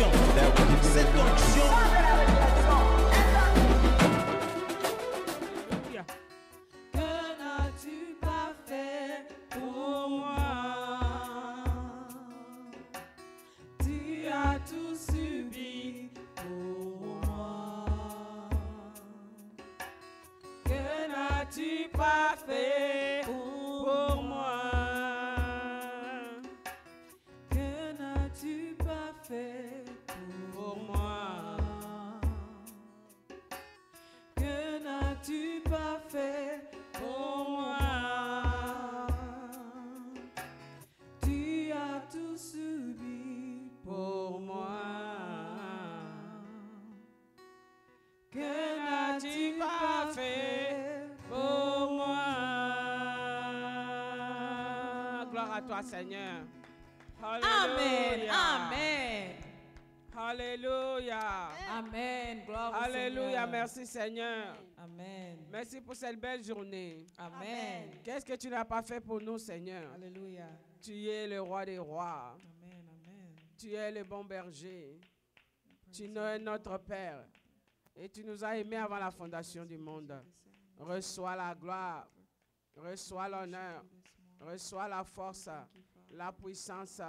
onction. Cette onction. Que n'as-tu pas fait pour moi? Tu as tout subi pour moi. Que n'as-tu pas fait pour moi? Que n'as-tu pas fait pour moi? Que n'as-tu pas fait pour moi? Tu as tout subi pour moi. Que n'as-tu pas fait pour moi? Gloire à toi, Seigneur. Amen. Amen. Alléluia. Amen. Gloire au Alléluia. Seigneur. Merci, Seigneur. Amen. Merci pour cette belle journée. Amen. Qu'est-ce que tu n'as pas fait pour nous, Seigneur? Alléluia. Tu es le roi des rois. Amen. Amen. Tu es le bon berger. Tu es notre Père. Et tu nous as aimés avant la fondation du monde. Reçois la gloire. Reçois l'honneur. Reçois la force, la puissance,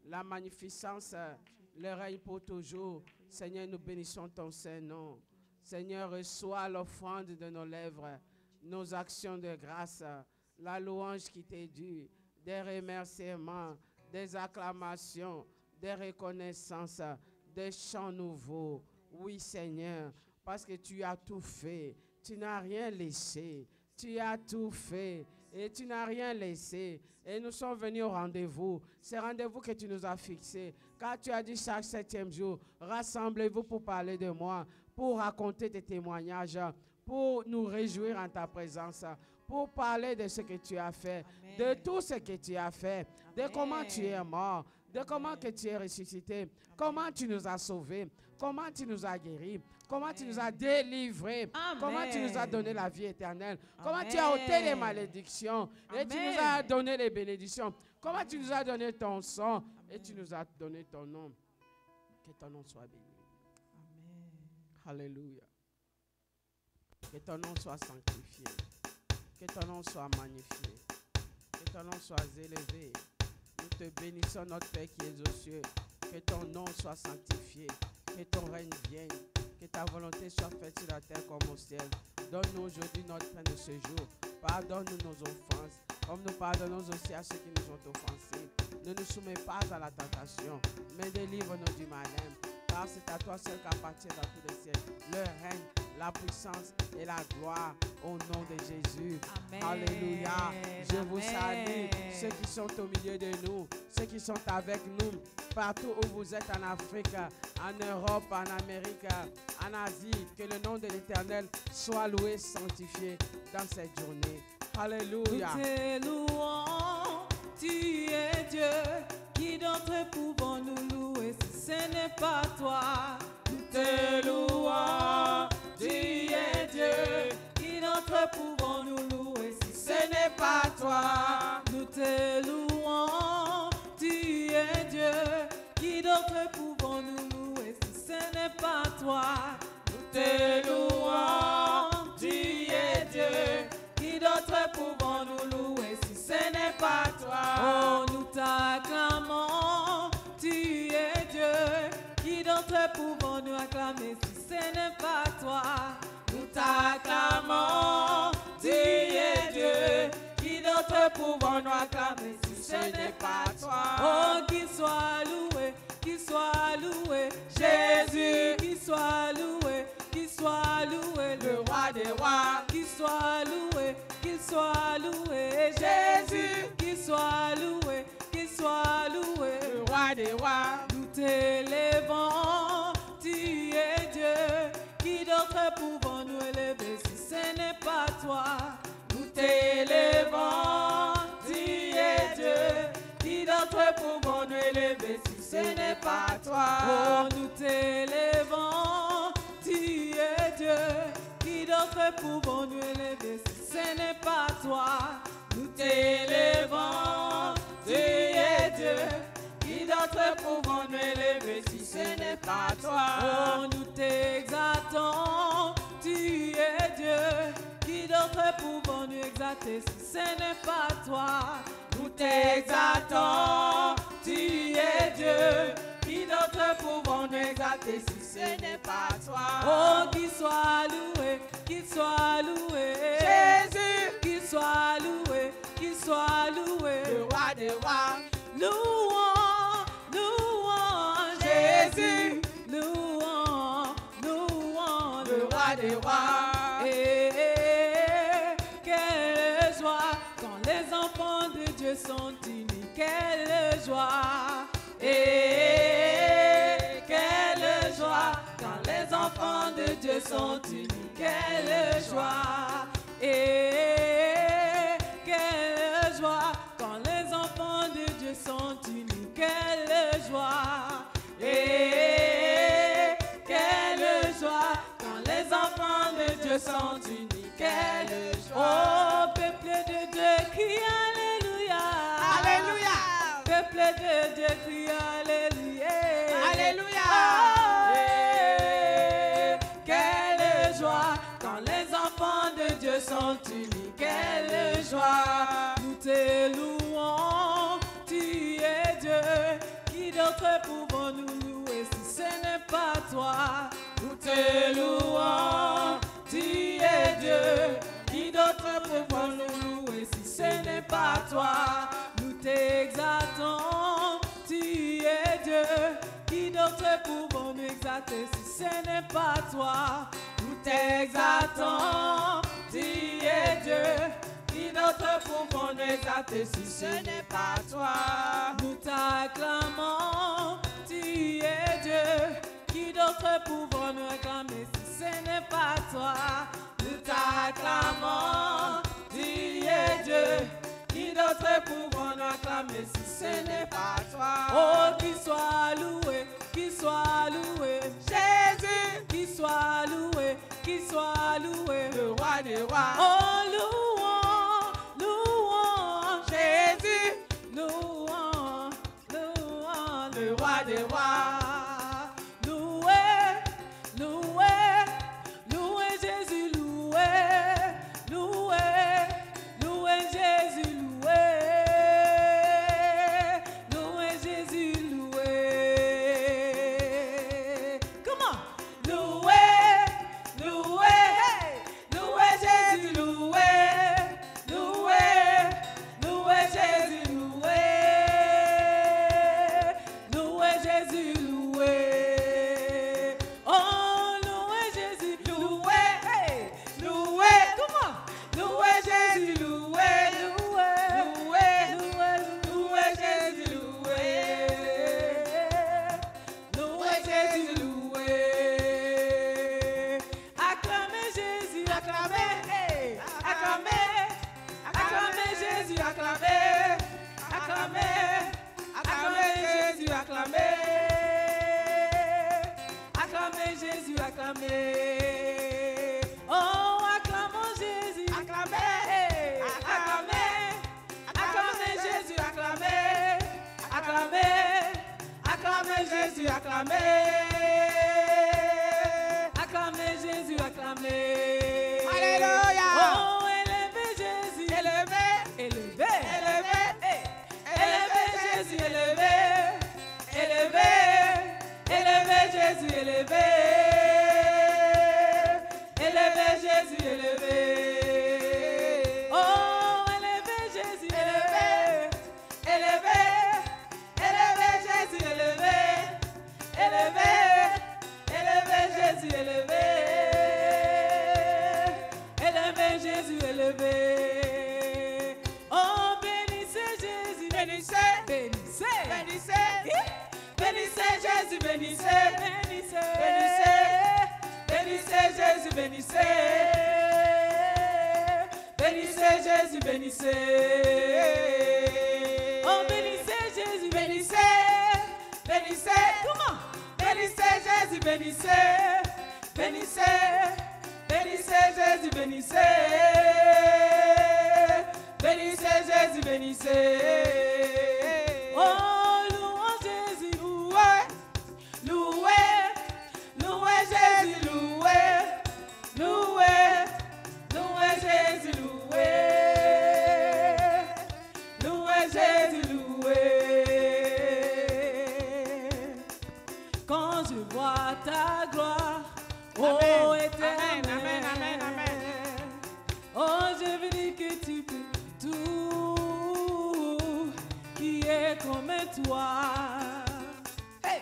la magnificence, le règne pour toujours. Seigneur, nous bénissons ton Saint-Nom. Seigneur, reçois l'offrande de nos lèvres, nos actions de grâce, la louange qui t'est due, des remerciements, des acclamations, des reconnaissances, des chants nouveaux. Oui, Seigneur, parce que tu as tout fait. Tu n'as rien laissé. Tu as tout fait. Et tu n'as rien laissé. Et nous sommes venus au rendez-vous. C'est rendez-vous que tu nous as fixé. Car tu as dit chaque 7e jour, rassemblez-vous pour parler de moi, pour raconter tes témoignages, pour nous réjouir en ta présence, pour parler de ce que tu as fait, Amen. de tout ce que tu as fait, de Amen. comment tu es mort, de comment que tu es ressuscité, comment tu nous as sauvés, comment tu nous as guéris, comment tu nous as délivrés, Amen. comment tu nous as donné la vie éternelle, comment Amen. tu as ôté les malédictions et tu Amen. nous as donné les bénédictions, comment tu nous as donné ton sang et tu nous as donné ton nom. Que ton nom soit béni. Amen. Alléluia. Que ton nom soit sanctifié. Que ton nom soit magnifié. Que ton nom soit élevé. Nous te bénissons, notre Père qui es aux cieux. Que ton nom soit sanctifié. Que ton règne vienne. Que ta volonté soit faite sur la terre comme au ciel. Donne-nous aujourd'hui notre pain de ce jour. Pardonne-nous nos offenses, comme nous pardonnons aussi à ceux qui nous ont offensés. Ne nous soumets pas à la tentation, mais délivre-nous du malin. Car c'est à toi seul qu'appartient dans tous les siècles le règne, la puissance et la gloire au nom de Jésus. Amen. Alléluia. Je vous Amen. salue, ceux qui sont au milieu de nous, ceux qui sont avec nous, partout où vous êtes en Afrique, en Europe, en Amérique, en Asie. Que le nom de l'Éternel soit loué, sanctifié dans cette journée. Alléluia. Nous te louons, tu es Dieu, qui d'autre pouvons nous louer si ce n'est pas toi? Nous te louons, tu es Dieu, qui d'autre pouvons nous louer si ce n'est pas toi? Nous te louons, tu es Dieu, qui d'autre pouvons nous louer si ce n'est pas toi? Nous te louons, tu es Dieu, qui d'autre pouvons nous louer si ce n'est pas toi? Oh, nous t'acclamons, tu es Dieu, qui d'autre pouvons nous acclamer si ce n'est pas toi? Nous t'acclamons, tu es Dieu, qui d'autre pouvons nous acclamer si ce n'est pas toi? Oh, qu'il soit loué, Jésus, qu'il soit loué, le roi des rois, qu'il soit loué, Jésus, qu'il soit loué, le roi des rois. Nous t'élevons, tu es Dieu, qui d'autre pouvons nous élever si ce n'est pas toi? Nous t'élevons, tu es Dieu, qui d'autre pouvons nous élever si ce n'est pas toi? Oh, nous t'élevons, tu es Dieu, qui d'autre pouvons nous élever si ce n'est pas toi? Nous t'élevons, tu es Dieu, qui d'autre pouvons nous élever si ce n'est exalter si ce n'est pas toi. Nous t'exaltons, tu es Dieu. Qui d'autre pouvons nous exalter si ce n'est pas toi? Oh, qu'il soit loué, qu'il soit loué. Jésus, Qu'il soit loué, qu'il soit loué. le roi des rois. Louons, louons Jésus, louons, louons le roi des rois. Quelle joie quand les enfants de Dieu sont unis. Quelle joie. Quelle joie quand les enfants de Dieu sont unis. Quelle joie. Quelle joie quand les enfants de Dieu sont unis. Quelle joie. Quelle joie quand les enfants de Dieu sont unis. Quelle joie. Oh, peuple de Dieu, crie Alléluia. Alléluia. Peuple de Dieu, crie Alléluia. Alléluia. Quelle joie quand les enfants de Dieu sont unis. Quelle joie. Nous te louons, tu es Dieu. Qui d'autre pouvons nous louer si ce n'est pas toi? Nous te louons, tu es Dieu. Qui d'autre pouvons nous louer si ce n'est pas toi? Nous t'exaltons, tu es Dieu. Qui d'autre pouvons nous exalter si ce n'est pas toi? Nous t'exaltons, tu es Dieu. Qui d'autre pouvons nous exalter si ce n'est pas toi? Nous t'acclamons, tu es Dieu. Qui d'autre pouvons nous acclamer si ce n'est pas toi? Nous t'acclamons, tu es Dieu. Qui d'autre pouvons nous acclamer si ce n'est pas toi? Oh, qu'il soit loué, qu'il soit loué. Jésus, Qu'il soit loué, qu'il soit loué. le roi des rois. Oh, louons, louons, Jésus, louons, louons, le roi des rois. Loué, loué, loué Jésus, loué, loué, loué Jésus, loué, loué Jésus, loué. Comment? Loué, loué, loué Jésus, loué, loué, loué Jésus, loué, loué Jésus, loué. Oh, loué Jésus, loué, Loué, comment? loué Jésus, loué, Loué, loué, loué, loué Jésus, loué. loué Jésus, loué. Acclamez Jésus, acclamez, acclamez, acclamez Jésus, acclamez, acclamez, acclamez Jésus, acclamez, acclamez Jésus, acclamez. Oh, acclamons Jésus, acclamez, acclamez, acclamez Jésus, acclamez, acclamez, acclamez Jésus, acclamez, acclamez Jésus, acclamez. Alléluia. Oh, élevez Jésus, Élevé, élevez, élevé, élevez Jésus, élevez, élevez, élevez Jésus, élevez, élevez Jésus, élevez. Oh, élevez Jésus, élevez, élevez, élevez Jésus, élevez, élevez, élevez Jésus, élevez, élevez Jésus, élevez. Oh, bénissez Jésus, bénissez, bénissez, bénissez, bénissez Jésus, bénissez, bénissez, bénissez Jésus, bénissez. bénissez Jésus, bénissez. Oh, bénissez Jésus, bénissez, bénissez. Comment? Bénissez Jésus, bénissez, bénissez, bénissez Jésus, bénissez, bénissez Jésus, bénissez. Oh, louons Jésus, loué, loué, loué Jésus, loué, loué, loué Jésus, loué. je vois ta gloire, Amen. oh Amen, Éternel. amen, amen, amen. Oh, je veux dire que tu peux tout, qui est comme toi. Hey!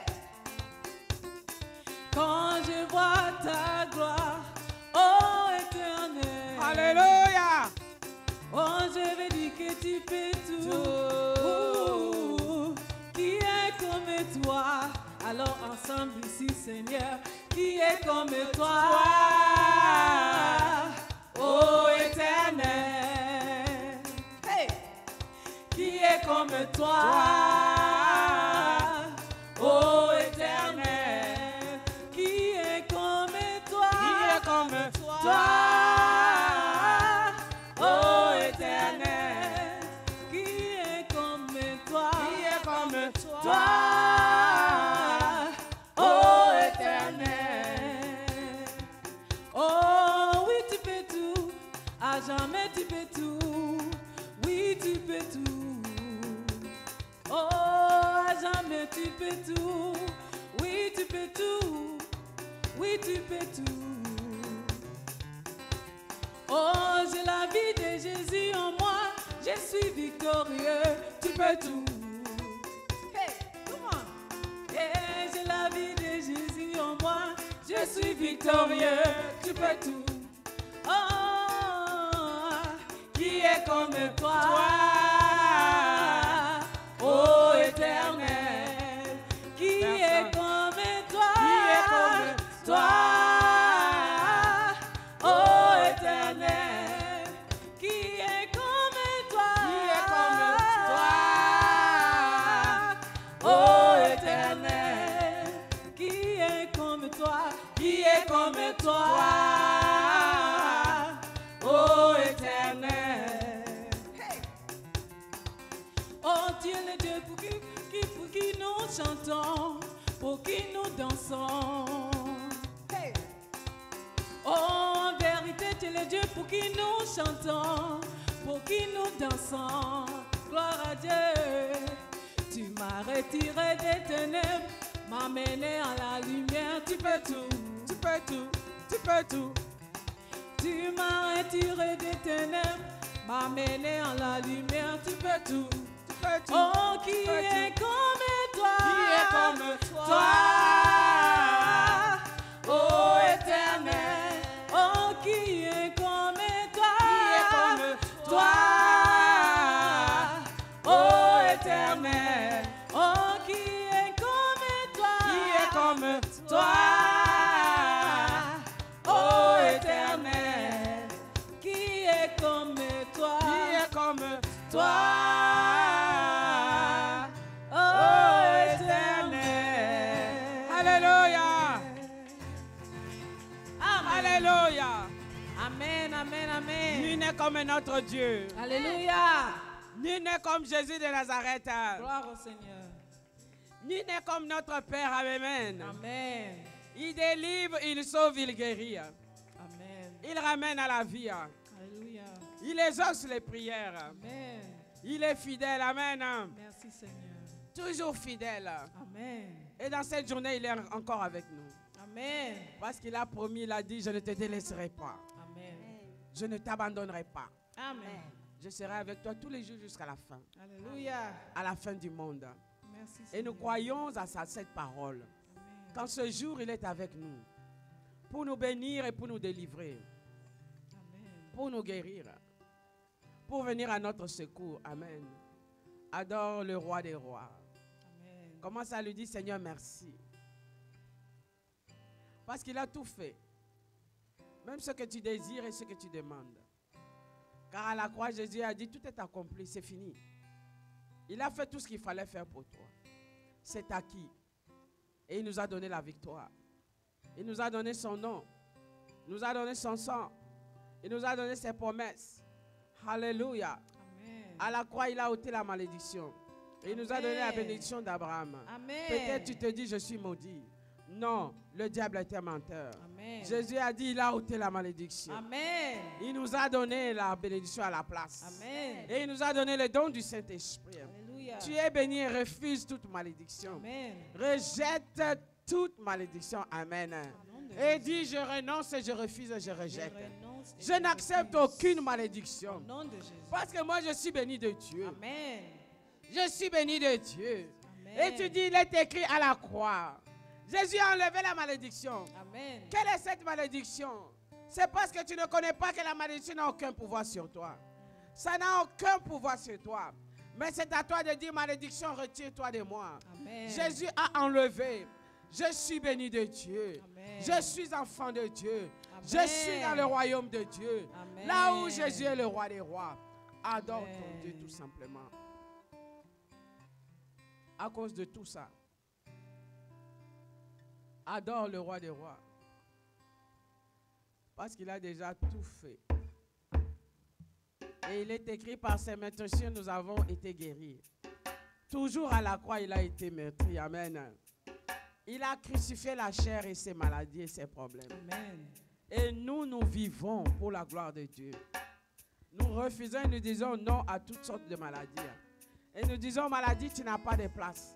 Quand je vois ta gloire, oh Éternel. Alléluia. Oh, je veux dire que tu peux tout, qui est comme toi. Alors ensemble ici, Seigneur, qui est comme toi, oh Éternel. Hey! Qui est comme toi, oh Éternel. Qui est comme toi, Qui est comme toi, oh Éternel. Qui est comme toi, Qui est comme toi, oh Éternel. Oh oui, tu peux tout, à jamais tu peux tout, oui tu peux tout. Oh, à jamais tu peux tout, oui tu peux tout, oui tu peux tout. Oh, j'ai la vie de Jésus en moi, je suis victorieux, tu peux tout. Hey, come on. Et j'ai la vie de Jésus en moi, je suis victorieux, tu peux tout. Oh, qui est comme toi, oh Éternel. Qui est comme toi, toi, oh Éternel. Qui est comme toi, oh Éternel. Qui est comme toi, oh Éternel. Hey! Oh, tu es le Dieu pour qui nous chantons, pour qui nous dansons. Hey! Oh, en vérité, tu es le Dieu pour qui nous chantons, pour qui nous dansons. Gloire à Dieu. Tu m'as retiré des ténèbres, m'as mené à la lumière. Tu peux tout, tu peux tout, tu peux tout. Tu m'as retiré des ténèbres, m'as mené à la lumière. Tu peux tout, tu peux tout. Oh, qui est comme toi, toi, oh Éternel. Oh, qui est comme toi, oh Éternel. Oh, qui est comme toi, oh Éternel. Qui est comme toi, toi, oh Éternel. Alléluia. Amen. Alléluia. Amen, amen, amen. Nul n'est comme notre Dieu. Alléluia. Nul n'est comme Jésus de Nazareth. Gloire au Seigneur. Nul n'est comme notre Père. Amen. Amen. Il délivre, il sauve, il guérit. Amen. Il ramène à la vie. Alléluia. Il exauce les prières. Amen. Il est fidèle. Amen. Merci Seigneur. Toujours fidèle. Amen. Et dans cette journée, il est encore avec nous. Amen. Parce qu'il a promis, il a dit, je ne te délaisserai pas. Amen. Je ne t'abandonnerai pas. Amen. Je serai avec toi tous les jours jusqu'à la fin. Alléluia. À la fin du monde. Merci Et nous Seigneur. croyons à cette parole. Amen. Quand ce jour, il est avec nous. Pour nous bénir et pour nous délivrer. Amen. Pour nous guérir. Pour venir à notre secours. Amen. Adore le roi des rois. Amen. Commence à lui dire, Seigneur, merci. Parce qu'il a tout fait. Même ce que tu désires et ce que tu demandes. Car à la croix, Jésus a dit, tout est accompli, c'est fini. Il a fait tout ce qu'il fallait faire pour toi. C'est acquis. Et il nous a donné la victoire. Il nous a donné son nom. Il nous a donné son sang. Il nous a donné ses promesses. Alléluia. Amen. À la croix, il a ôté la malédiction. Et il nous a donné la bénédiction d'Abraham. Amen. Peut-être tu te dis, je suis maudit. Non, le diable était menteur. Amen. Jésus a dit, il a ôté la malédiction. Amen. Il nous a donné la bénédiction à la place. Amen. Et il nous a donné le don du Saint-Esprit. Alléluia. Tu es béni et refuse toute malédiction. Amen. Rejette toute malédiction. Amen. Au nom de Et Jésus. dis, je renonce et je refuse et je rejette. renonce et Je n'accepte refuse. aucune Au malédiction. nom de Jésus. Parce que moi, je suis béni de Dieu. Amen. Je suis béni de Dieu. Amen. Et tu dis, il est écrit à la croix. Jésus a enlevé la malédiction. Amen. Quelle est cette malédiction? C'est parce que tu ne connais pas que la malédiction n'a aucun pouvoir sur toi. Ça n'a aucun pouvoir sur toi. Mais c'est à toi de dire, malédiction, retire-toi de moi. Amen. Jésus a enlevé. Je suis béni de Dieu. Amen. Je suis enfant de Dieu. Je Amen. suis dans le royaume de Dieu. Amen. Là où Jésus est le roi des rois. Adore Amen. ton Dieu tout simplement. À cause de tout ça. Adore le roi des rois. Parce qu'il a déjà tout fait. Et il est écrit par ses meurtrissures, nous avons été guéris. Toujours à la croix, il a été meurtri. Amen. Il a crucifié la chair et ses maladies et ses problèmes. Amen. Et nous, nous vivons pour la gloire de Dieu. Nous refusons et nous disons non à toutes sortes de maladies. Et nous disons, maladie, tu n'as pas de place.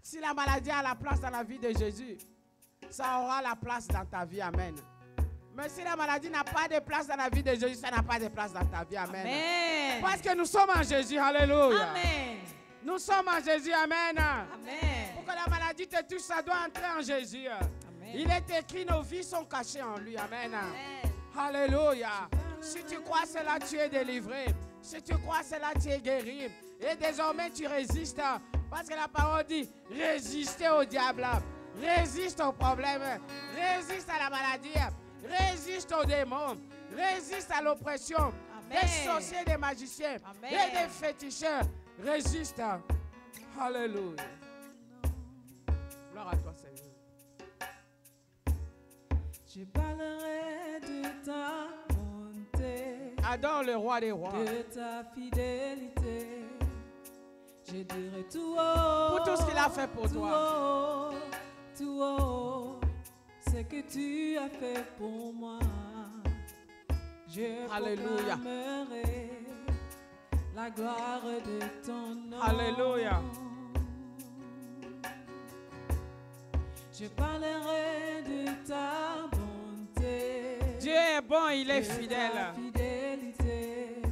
Si la maladie a la place dans la vie de Jésus, ça aura la place dans ta vie. Amen. Mais si la maladie n'a pas de place dans la vie de Jésus, ça n'a pas de place dans ta vie. Amen. Amen. Parce que nous sommes en Jésus. Alléluia. Amen. Nous sommes en Jésus. Amen. Amen. Pour que la maladie te touche, ça doit entrer en Jésus. Amen. Il est écrit, nos vies sont cachées en lui. Amen. Amen. Alléluia. Si tu crois cela, tu es délivré. Si tu crois cela, tu es guéri. Et désormais, tu résistes. Parce que la parole dit, résistez au diable. Résiste aux problèmes. Résiste à la maladie. Résiste aux démons. Résiste à l'oppression. Amen. Des sorciers, des magiciens. Amen. Et des féticheurs. Résiste. Alléluia. Gloire à toi, Seigneur. Je parlerai de ta bonté, Adore le roi des rois. de ta fidélité. Je dirai tout haut, Pour tout ce qu'il a fait pour toi. tout haut, ce que tu as fait pour moi. Je Alléluia. proclamerai la gloire de ton nom. Alléluia. Je parlerai de ta bonté. Dieu est bon, il est de ta fidèle. fidélité.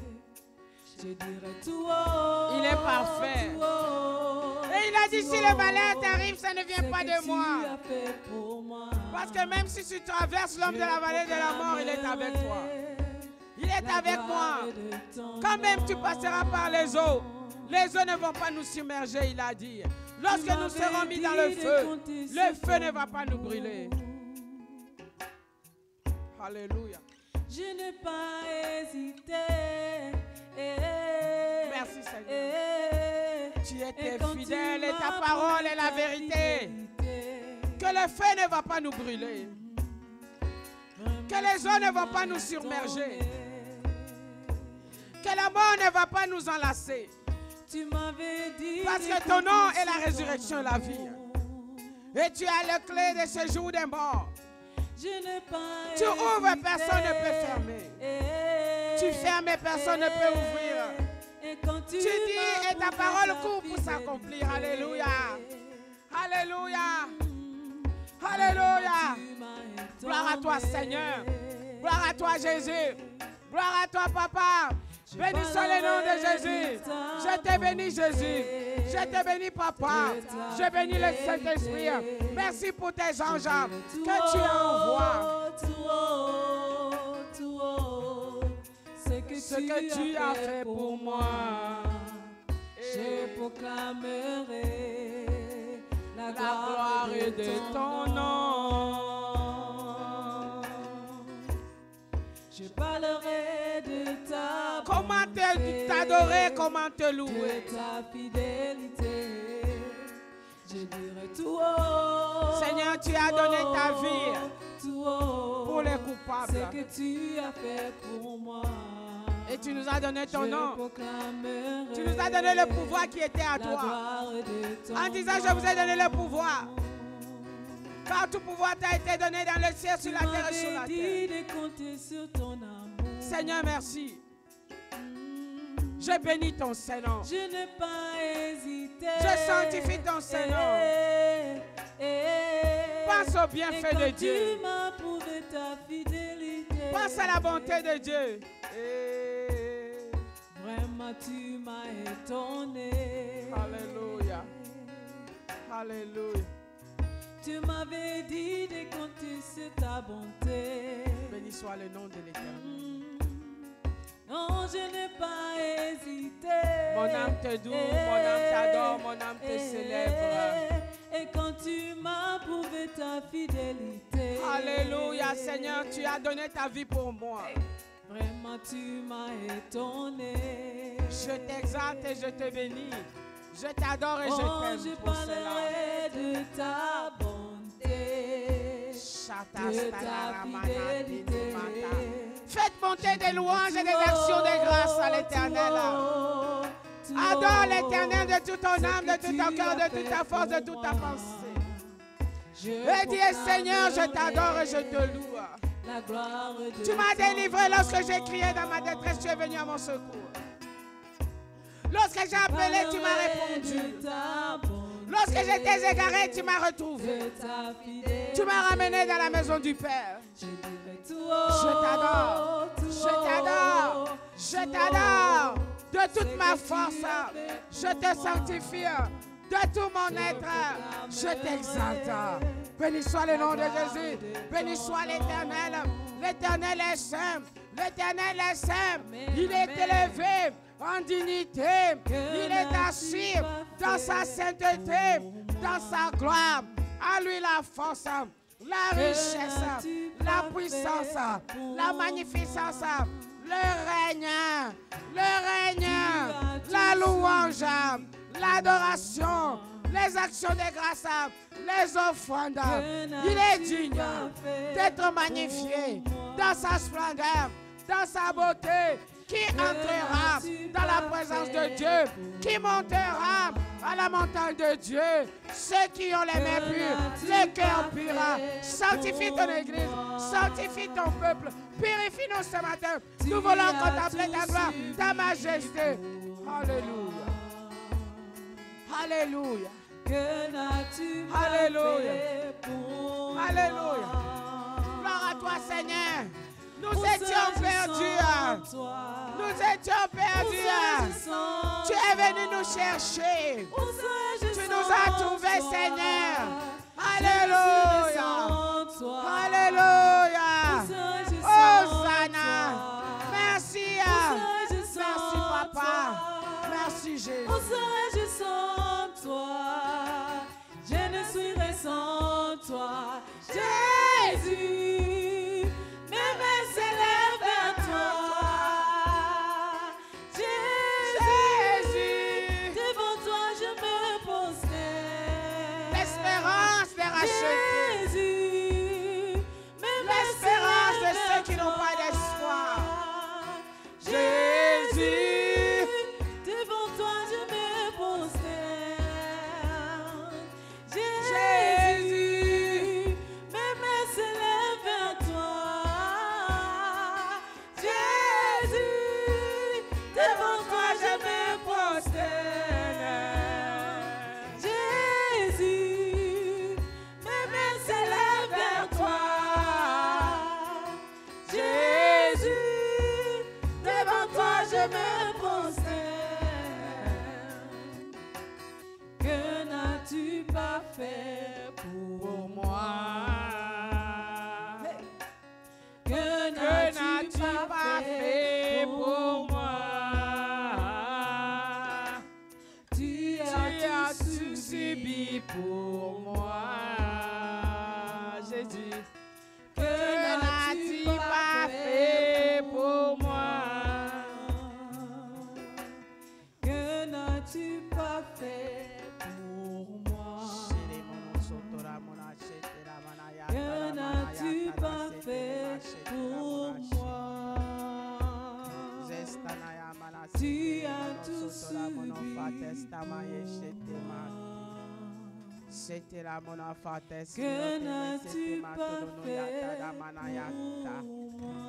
Je dirai tout haut. Il est parfait. tout haut, Et il a dit, tout si le haut, malheur t'arrive, ça ne ce vient pas que de tu moi. as fait pour moi. Parce que même si tu traverses l'homme de la vallée de la mort, il est avec toi. Il est avec moi. Quand même tu passeras par les eaux ne vont pas nous submerger, il a dit. Lorsque nous serons mis dans le feu ne va pas nous brûler. Alléluia. Je n'ai pas hésité. Merci Seigneur. Tu étais fidèle et ta parole est la vérité. Que le feu ne va pas nous brûler. Que les eaux ne vont pas nous submerger. Que la mort ne va pas nous enlacer. Tu m'avais dit Parce que ton nom est la résurrection et la vie. Et tu as le clé de ce jour des morts. Je n'ai pas Tu ouvres, hésité. personne ne peut fermer. Tu fermes et personne ne peut ouvrir. Et quand tu Tu dis m'as et ta prouvé parole ta court pour fidélité. s'accomplir. Alléluia. Alléluia. Alléluia. Tu m'as étonné. Gloire à toi Seigneur. Gloire à toi Jésus. Gloire à toi Papa. Bénissons le nom de Jésus. Je te bénis Jésus. Je te bénis Papa. Je bénis le Saint-Esprit. Merci pour tes anges que tu envoies. Tout haut, Ce que tu as fait pour moi. Je proclamerai la La gloire de ton nom. Je parlerai de ta Comment bonté, t'adorer, comment te de louer. ta fidélité. Je dirai tout haut. Seigneur, tu as donné ta vie tout haut, pour les coupables. ce que tu as fait pour moi. Et tu nous as donné ton Je nom. proclamerai Tu nous as donné le pouvoir qui était à la toi. gloire de ton En disant, nom. je vous ai donné le pouvoir. Car tout pouvoir t'a été donné dans le ciel, sur la Tu terre et sur la m'avais terre. dit de compter sur ton amour. Seigneur, merci. Je bénis ton Saint-Nom. Je n'ai pas hésité. Je sanctifie ton Saint-Nom. aux bienfaits de Dieu. Tu m'as prouvé ta fidélité. Pense à la bonté de Dieu. Vraiment, tu m'as étonné. Alléluia. Alléluia. Tu m'avais dit de compter sur ta bonté. Béni soit le nom de l'Éternel. Non, je n'ai pas hésité. Mon âme te loue, mon âme t'adore, mon âme te célèbre. Et quand tu m'as prouvé ta fidélité. Alléluia, Seigneur, tu as donné ta vie pour moi. Vraiment, tu m'as étonné. Je t'exalte et je te bénis. Je t'adore et je t'aime Je pour cela. parlerai de ta bonté, de ta fidélité. Faites monter des louanges et des actions de grâce à l'Éternel. Adore l'Éternel de toute ton âme, de tout ton cœur, de toute ta force, de toute ta pensée. Et dis, Seigneur, je t'adore et je te loue. La gloire de Tu m'as délivré lorsque j'ai crié dans ma détresse, tu es venu à mon secours. Lorsque j'ai appelé, tu m'as répondu. Lorsque j'étais égaré, tu m'as retrouvé. Tu m'as ramené dans la maison du Père. Je t'adore. Je t'adore. Je t'adore. De toute ma force, je te sanctifie. De tout mon être, je t'exalte. Béni soit le nom de Jésus. Béni soit l'Éternel. L'Éternel est saint. L'Éternel est saint. Il est élevé en dignité. Il est assis dans sa sainteté, dans sa gloire. À lui la force, la richesse, la puissance, la magnificence, le règne, la louange, l'adoration, les actions de grâce, les offrandes. Il est digne d'être magnifié dans sa splendeur, dans sa beauté. Qui entrera dans la présence de Dieu? Qui montera à la montagne de Dieu? Ceux qui ont les mains pures, les cœurs purs. Sanctifie ton Église, sanctifie ton peuple. Purifie-nous ce matin. Nous voulons contempler ta gloire, ta majesté. Alléluia. Alléluia. Alléluia. Alléluia. Gloire à toi, Seigneur. Nous étions perdus. Nous étions perdus. Tu es venu nous chercher. Tu nous as trouvés, Seigneur. Alléluia. Alléluia. Hosanna. Merci. Merci, Papa. Merci, Jésus. Où serais-je sans toi? Je ne serai sans toi. Jésus. L'espérance de ceux qui n'ont pas d'espoir. Jésus, devant toi je me prosterne. Jésus, mes mains s'élèvent vers toi. Jésus, devant toi je me prosterne. Fait pour moi. Que n'as-tu pas fait pour moi? Tu as tout subi pour moi. Jésus, que n'as-tu pas fait pour moi? Que n'as-tu pas fait? Que n'as-tu pas fait pour moi? Tu as tout subi. Que n'as-tu pas fait pour moi?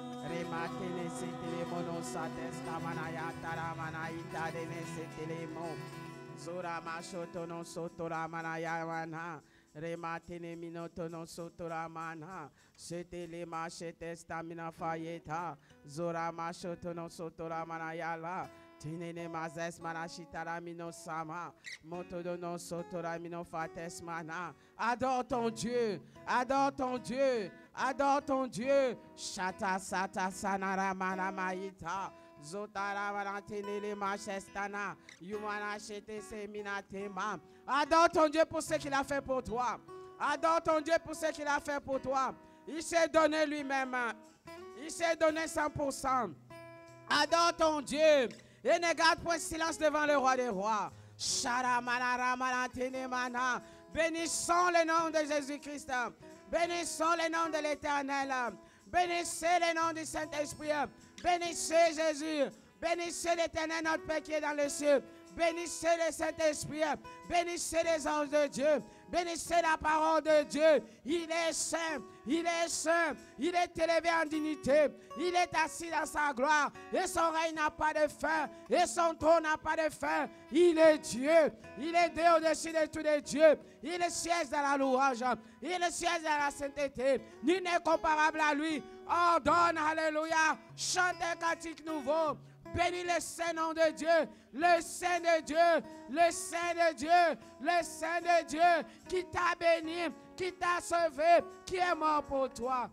Rematene minotono sotoramana. Sete machete stamina fayeta. Zora machotono sotoramana yala. Tinene mazes manachitara mino sama. Motodono sotoramino fates mana. Adore ton Dieu. Adore ton Dieu. Adore ton Dieu. Shata sata sanara mana maita. Zotara varantinele machestana. Yumana chete semina tema. Adore ton Dieu pour ce qu'il a fait pour toi. Adore ton Dieu pour ce qu'il a fait pour toi. Il s'est donné lui-même. Il s'est donné 100%. Adore ton Dieu. Et ne garde point silence devant le roi des rois. Bénissons le nom de Jésus-Christ. Bénissons le nom de l'Éternel. Bénissez le nom du Saint-Esprit. Bénissez Jésus. Bénissez l'Éternel, notre Père qui est dans le ciel. Bénissez le Saint-Esprit. Bénissez les anges de Dieu. Bénissez la parole de Dieu. Il est saint. Il est saint. Il est élevé en dignité. Il est assis dans sa gloire. Et son règne n'a pas de fin. Et son trône n'a pas de fin. Il est Dieu. Il est Dieu au-dessus de tous les dieux. Il siège dans la louange. Il siège dans la sainteté. Nul n'est comparable à lui. Ordonne, alléluia. Chante un cantique nouveau. Bénis le Saint-Nom de Dieu, le Saint de Dieu, le Saint de Dieu, le Saint de Dieu qui t'a béni, qui t'a sauvé, qui est mort pour toi.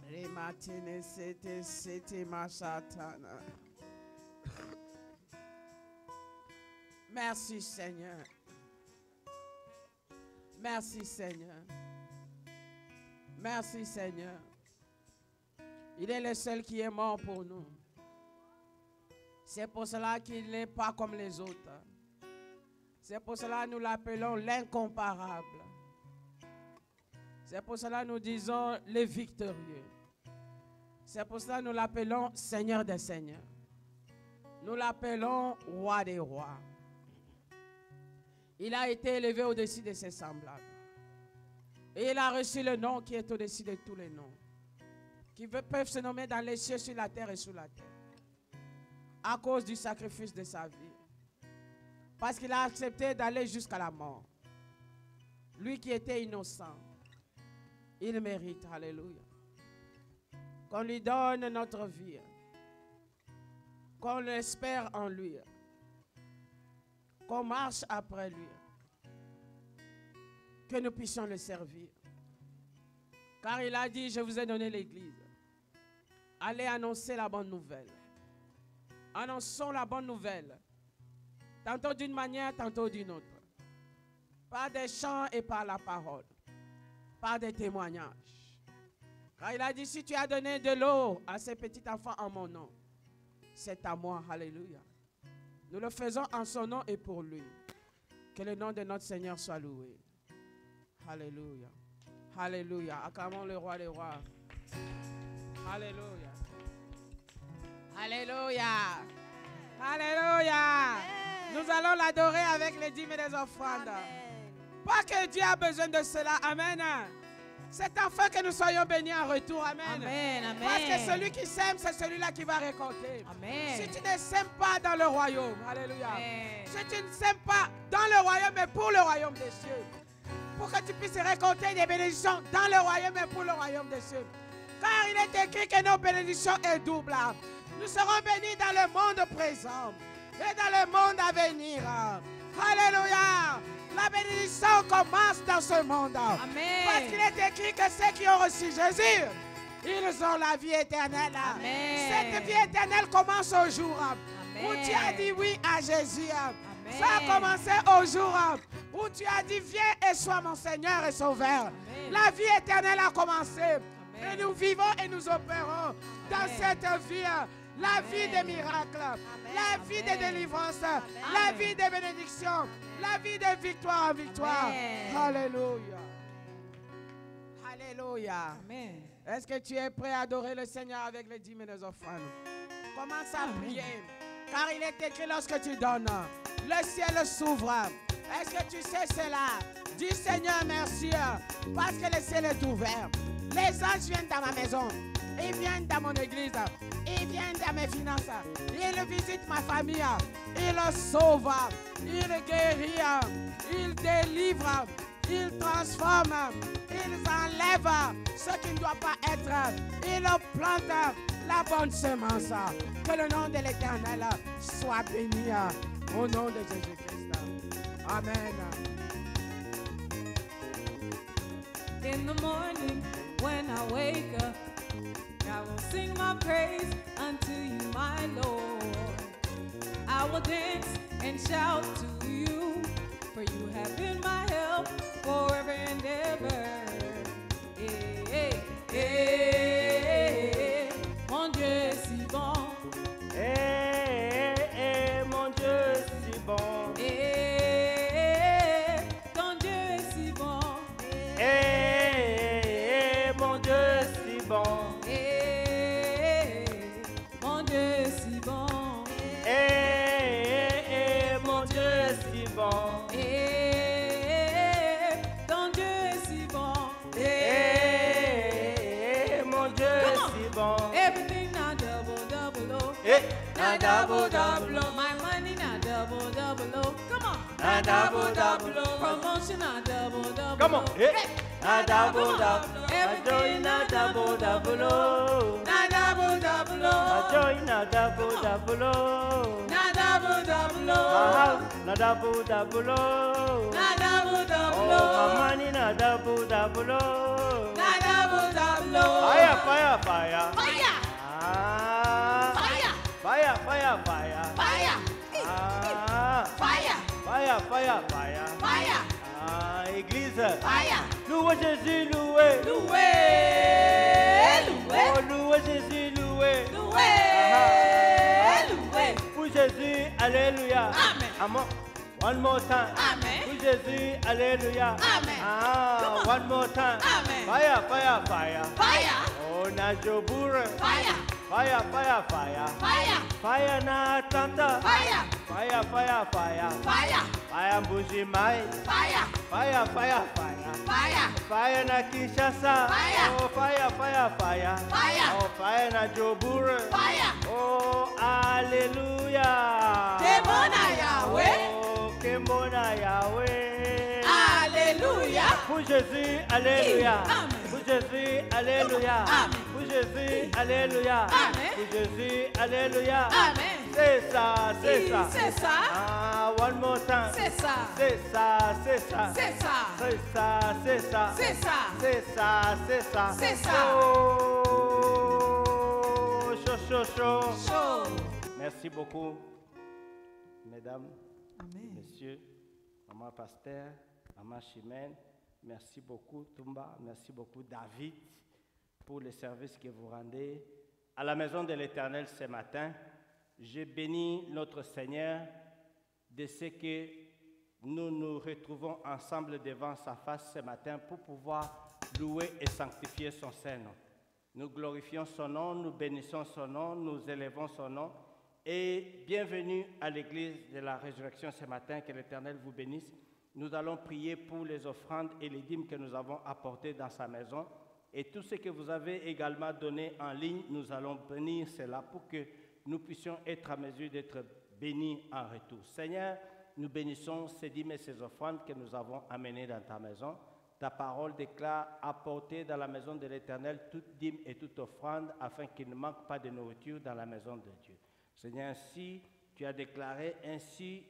Les matines, c'était ma satana. Merci Seigneur. Merci Seigneur. Merci Seigneur. Il est le seul qui est mort pour nous. C'est pour cela qu'il n'est pas comme les autres. C'est pour cela que nous l'appelons l'incomparable. C'est pour cela que nous disons le victorieux. C'est pour cela que nous l'appelons Seigneur des Seigneurs. Nous l'appelons Roi des Rois. Il a été élevé au-dessus de ses semblables. Et il a reçu le nom qui est au-dessus de tous les noms. Qui peuvent se nommer dans les cieux, sur la terre et sous la terre. À cause du sacrifice de sa vie. Parce qu'il a accepté d'aller jusqu'à la mort. Lui qui était innocent. Il mérite, alléluia. Qu'on lui donne notre vie. Qu'on l'espère en lui. Qu'on marche après lui. Que nous puissions le servir. Car il a dit, je vous ai donné l'église. Allez annoncer la bonne nouvelle. Annonçons la bonne nouvelle. Tantôt d'une manière, tantôt d'une autre. Par des chants et par la parole. Par des témoignages. Car il a dit, si tu as donné de l'eau à ces petits enfants en mon nom, c'est à moi. Alléluia. Nous le faisons en son nom et pour lui. Que le nom de notre Seigneur soit loué. Alléluia. Alléluia. Acclamons le roi des rois. Alléluia. Alléluia. Alléluia. Nous allons l'adorer avec les dîmes et les offrandes. Pas que Dieu a besoin de cela. Amen. C'est afin que nous soyons bénis en retour. Amen. Amen, amen. Parce que celui qui sème, c'est celui-là qui va récolter. Amen. Si tu ne sèmes pas dans le royaume, alléluia. Amen. Si tu ne sèmes pas dans le royaume, mais pour le royaume des cieux. Pour que tu puisses récolter des bénédictions dans le royaume et pour le royaume des cieux. Car il est écrit que nos bénédictions sont doubles. Nous serons bénis dans le monde présent et dans le monde à venir. Alléluia. La bénédiction commence dans ce monde. Amen. Parce qu'il est écrit que ceux qui ont reçu Jésus, ils ont la vie éternelle. Amen. Cette vie éternelle commence au jour où tu as dit oui à Jésus. Amen. Ça a commencé au jour où tu as dit viens et sois mon Seigneur et Sauveur. Amen. La vie éternelle a commencé. Amen. Et nous vivons et nous opérons dans Amen. cette vie. La vie des miracles, la vie des délivrances, la vie des bénédictions, la vie de victoire en victoire. Amen. Alléluia. Alléluia. Amen. Est-ce que tu es prêt à adorer le Seigneur avec les dîmes et les offrandes? Commence à prier. Car il est écrit lorsque tu donnes, le ciel s'ouvre. Est-ce que tu sais cela? Dis Seigneur merci parce que le ciel est ouvert. Les anges viennent dans ma maison. Ils viennent dans mon église. Ils viennent dans mes finances. Ils visitent ma famille. Ils sauvent. Ils guérissent. Ils délivrent. Ils transforment, ils enlèvent ce qui ne doit pas être. Ils plantent la bonne semence. Que le nom de l'Éternel soit béni au nom de Jésus-Christ. Amen. In the morning when I wake up, I will sing my praise unto you, my Lord. I will dance and shout to you, for you have been my help forever and ever. Eh, eh, eh, mon Dieu est si bon. Mon Dieu, si bon. Ton Dieu est si bon. Mon Dieu, si bon. Mon Dieu est si bon. Mon Dieu, si bon. Ton Dieu est si bon. Mon Dieu, si bon. Everything now double, oh. Na Now double, oh. My money now double, oh. Come on. Na double, oh. Promotion now double, Come on. oh. Na double, Everything na double, oh. now double, oh. Joy na double, oh. Now double, oh. My house na double, oh. Now double, Oh, oh. my money na double, oh. Now double, oh. Fire, fire, fire. Fire. Ah. Fire. Fire, fire, fire. Fire. Ah. Fire. Fire, fire, fire. Fire. Ah, église. Fire. Louez Jésus, louez. Loué. Oh, louez Jésus, louez. Loué. Loué. Pour Jésus, alléluia. Amen. Amen. One more time. Amen. Pour Jésus, alléluia. Amen. Ah, Come on. one more time. Amen. Fire, fire, fire. Fire. Oh, na jobure. Fire. Fire, fire, fire. Fire. Fire na Atlanta. Fire. Fire, fire, fire. Fire. Fire Mbuji-Mayi. Fire. Fire, fire, fire. Fire. Fire na Kinshasa. Fire. Oh, fire, fire, fire. Fire. Oh, fire na Jobure. Fire. Oh, alléluia. Kemona Yahweh. Oh, Kemona Yahweh. Alléluia. Pour Jésus, alléluia. Amen. Pour Jésus, alléluia. Amen. Pour Jésus, alléluia. Amen. Pour Jésus, alléluia. Amen. C'est ça, c'est ça. C'est ça. Ah, one more time. C'est ça. C'est ça, c'est ça. C'est ça. C'est ça, c'est ça. C'est ça. C'est ça, c'est ça. C'est ça. Oh, chaud, chaud, chaud. Chaud. Merci beaucoup, mesdames, Amen. messieurs, maman Pasteur, maman Chimène. Merci beaucoup, Toumba. Merci beaucoup, David, pour le service que vous rendez à la maison de l'Éternel ce matin. Je bénis notre Seigneur de ce que nous nous retrouvons ensemble devant sa face ce matin pour pouvoir louer et sanctifier son Saint-Nom. Nous glorifions son nom, nous bénissons son nom, nous élevons son nom. Et bienvenue à l'église de la résurrection ce matin, que l'Éternel vous bénisse. Nous allons prier pour les offrandes et les dîmes que nous avons apportées dans sa maison. Et tout ce que vous avez également donné en ligne, nous allons bénir cela pour que nous puissions être à mesure d'être bénis en retour. Seigneur, nous bénissons ces dîmes et ces offrandes que nous avons amenées dans ta maison. Ta parole déclare apporter dans la maison de l'Éternel toute dîme et toute offrande afin qu'il ne manque pas de nourriture dans la maison de Dieu. Seigneur, ainsi tu as déclaré, ainsi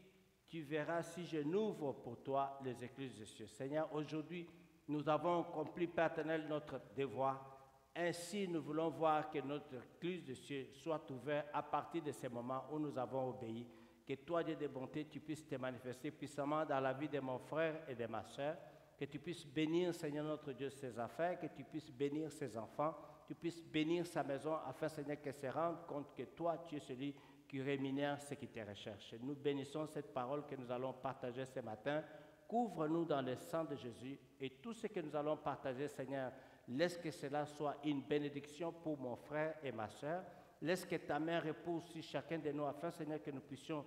tu verras si je n'ouvre pour toi les écluses des cieux. Seigneur, aujourd'hui, nous avons accompli, Père éternel, notre devoir. Ainsi, nous voulons voir que notre écluse des cieux soit ouverte à partir de ces moments où nous avons obéi. Que toi, Dieu de bonté, tu puisses te manifester puissamment dans la vie de mon frère et de ma soeur. Que tu puisses bénir, Seigneur notre Dieu, ses affaires, que tu puisses bénir ses enfants, tu puisses bénir sa maison, afin, Seigneur, qu'elle se rende compte que toi, tu es celui qui rémunère ce qui te recherche. Nous bénissons cette parole que nous allons partager ce matin. Couvre-nous dans le sang de Jésus et tout ce que nous allons partager, Seigneur, laisse que cela soit une bénédiction pour mon frère et ma soeur. Laisse que ta main repose sur chacun de nous, afin, Seigneur, que nous puissions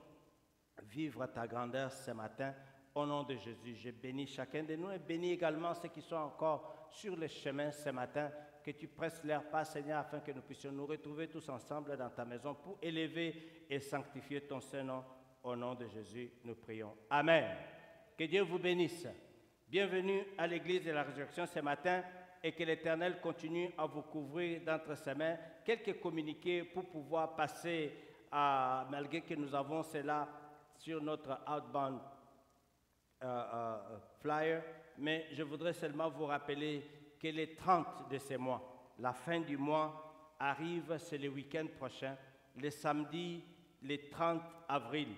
vivre ta grandeur ce matin. Au nom de Jésus, je bénis chacun de nous et bénis également ceux qui sont encore sur le chemin ce matin. Que tu presses leur pas, Seigneur, afin que nous puissions nous retrouver tous ensemble dans ta maison pour élever et sanctifier ton Saint-Nom. Au nom de Jésus, nous prions. Amen. Que Dieu vous bénisse. Bienvenue à l'église de la résurrection ce matin et que l'Éternel continue à vous couvrir d'entre ses mains. Quelques communiqués pour pouvoir passer, malgré que nous avons cela sur notre outbound flyer, mais je voudrais seulement vous rappeler que les 30 de ce mois, la fin du mois arrive, c'est le week-end prochain, le samedi, le 30 avril.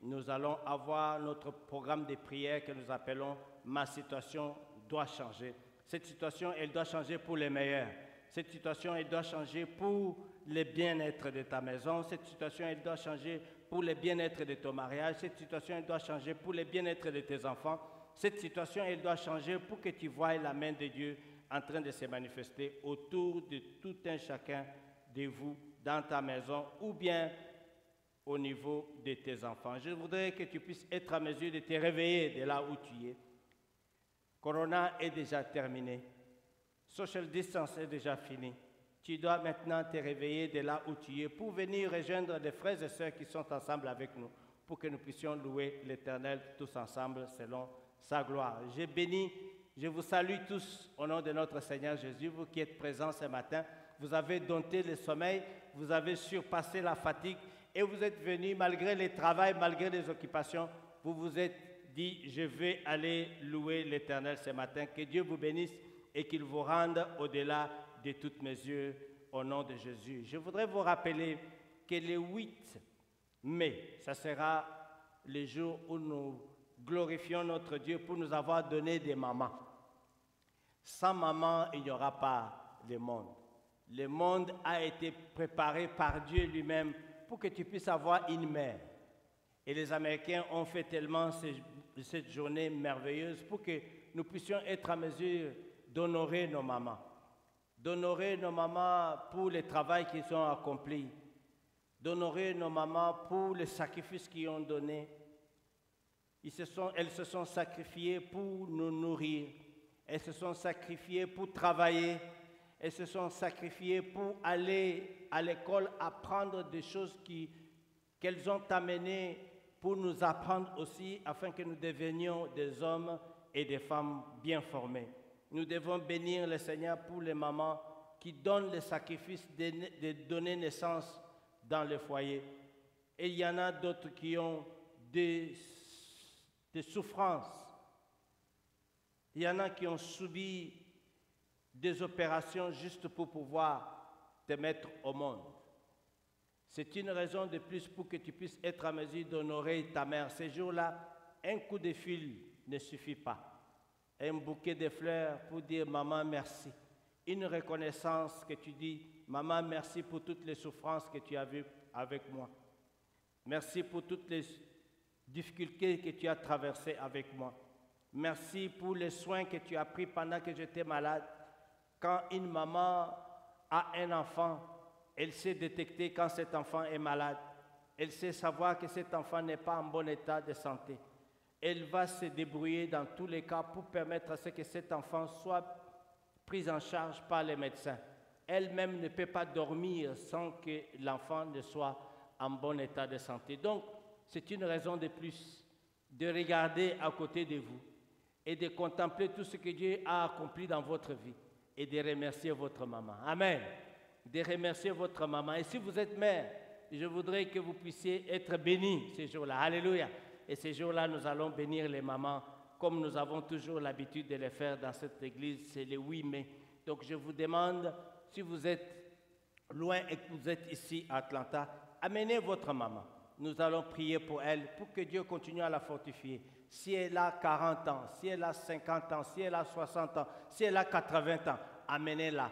Nous allons avoir notre programme de prière que nous appelons « Ma situation doit changer ». Cette situation, elle doit changer pour les meilleurs. Cette situation, elle doit changer pour le bien-être de ta maison. Cette situation, elle doit changer pour le bien-être de ton mariage. Cette situation, elle doit changer pour le bien-être de tes enfants. Cette situation, elle doit changer pour que tu voies la main de Dieu en train de se manifester autour de tout un chacun de vous, dans ta maison, ou bien au niveau de tes enfants. Je voudrais que tu puisses être à mesure de te réveiller de là où tu es. Corona est déjà terminé. Social distance est déjà fini. Tu dois maintenant te réveiller de là où tu es pour venir rejoindre des frères et sœurs qui sont ensemble avec nous, pour que nous puissions louer l'Éternel tous ensemble selon sa gloire. Je vous salue tous au nom de notre Seigneur Jésus, vous qui êtes présents ce matin. Vous avez dompté le sommeil, vous avez surpassé la fatigue et vous êtes venus malgré le travail, malgré les occupations, vous vous êtes dit, je vais aller louer l'Éternel ce matin. Que Dieu vous bénisse et qu'il vous rende au-delà de toutes mesures au nom de Jésus. Je voudrais vous rappeler que le 8 mai, ça sera le jour où nous glorifions notre Dieu pour nous avoir donné des mamans. Sans maman, il n'y aura pas le monde. Le monde a été préparé par Dieu lui-même pour que tu puisses avoir une mère. Et les Américains ont fait tellement cette journée merveilleuse pour que nous puissions être à mesure d'honorer nos mamans. D'honorer nos mamans pour le travail qu'ils ont accompli. D'honorer nos mamans pour les sacrifices qu'ils ont donnés. Elles se sont sacrifiées pour nous nourrir. Elles se sont sacrifiées pour travailler. Elles se sont sacrifiées pour aller à l'école apprendre des choses qu'elles ont amenées pour nous apprendre aussi afin que nous devenions des hommes et des femmes bien formés. Nous devons bénir le Seigneur pour les mamans qui donnent le sacrifice de donner naissance dans le foyer. Et il y en a d'autres qui ont des souffrances. Il y en a qui ont subi des opérations juste pour pouvoir te mettre au monde. C'est une raison de plus pour que tu puisses être à mesure d'honorer ta mère. Ces jours-là, un coup de fil ne suffit pas. Un bouquet de fleurs pour dire « Maman, merci ». Une reconnaissance que tu dis « Maman, merci pour toutes les souffrances que tu as vues avec moi. Merci pour toutes les difficultés que tu as traversées avec moi. Merci pour les soins que tu as pris pendant que j'étais malade. » Quand une maman a un enfant, elle sait détecter quand cet enfant est malade. Elle sait savoir que cet enfant n'est pas en bon état de santé. Elle va se débrouiller dans tous les cas pour permettre à ce que cet enfant soit pris en charge par les médecins. Elle-même ne peut pas dormir sans que l'enfant ne soit en bon état de santé. Donc, c'est une raison de plus de regarder à côté de vous et de contempler tout ce que Dieu a accompli dans votre vie et de remercier votre maman. Amen. De remercier votre maman. Et si vous êtes mère, je voudrais que vous puissiez être bénis ces jours-là. Alléluia. Et ces jours-là, nous allons bénir les mamans comme nous avons toujours l'habitude de le faire dans cette église. C'est le 8 mai. Donc, je vous demande, si vous êtes loin et que vous êtes ici à Atlanta, amenez votre maman. Nous allons prier pour elle, pour que Dieu continue à la fortifier. Si elle a 40 ans, si elle a 50 ans, si elle a 60 ans, si elle a 80 ans, amenez-la.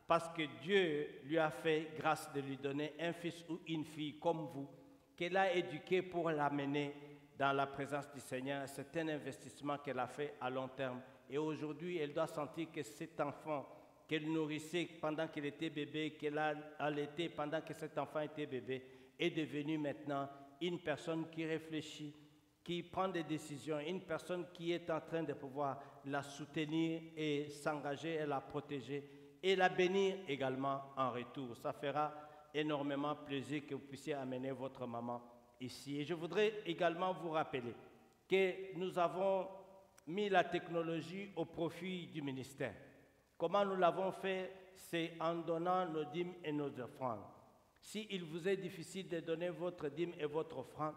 Parce que Dieu lui a fait grâce de lui donner un fils ou une fille comme vous, qu'elle a éduqué pour l'amener dans la présence du Seigneur. C'est un investissement qu'elle a fait à long terme. Et aujourd'hui, elle doit sentir que cet enfant qu'elle nourrissait pendant qu'elle était bébé, qu'elle a allaité pendant que cet enfant était bébé, est devenu maintenant une personne qui réfléchit, qui prend des décisions, une personne qui est en train de pouvoir la soutenir et s'engager et la protéger et la bénir également en retour. Ça fera énormément plaisir que vous puissiez amener votre maman ici. Et je voudrais également vous rappeler que nous avons mis la technologie au profit du ministère. Comment nous l'avons fait? C'est en donnant nos dîmes et nos offrandes. S'il vous est difficile de donner votre dîme et votre offrande,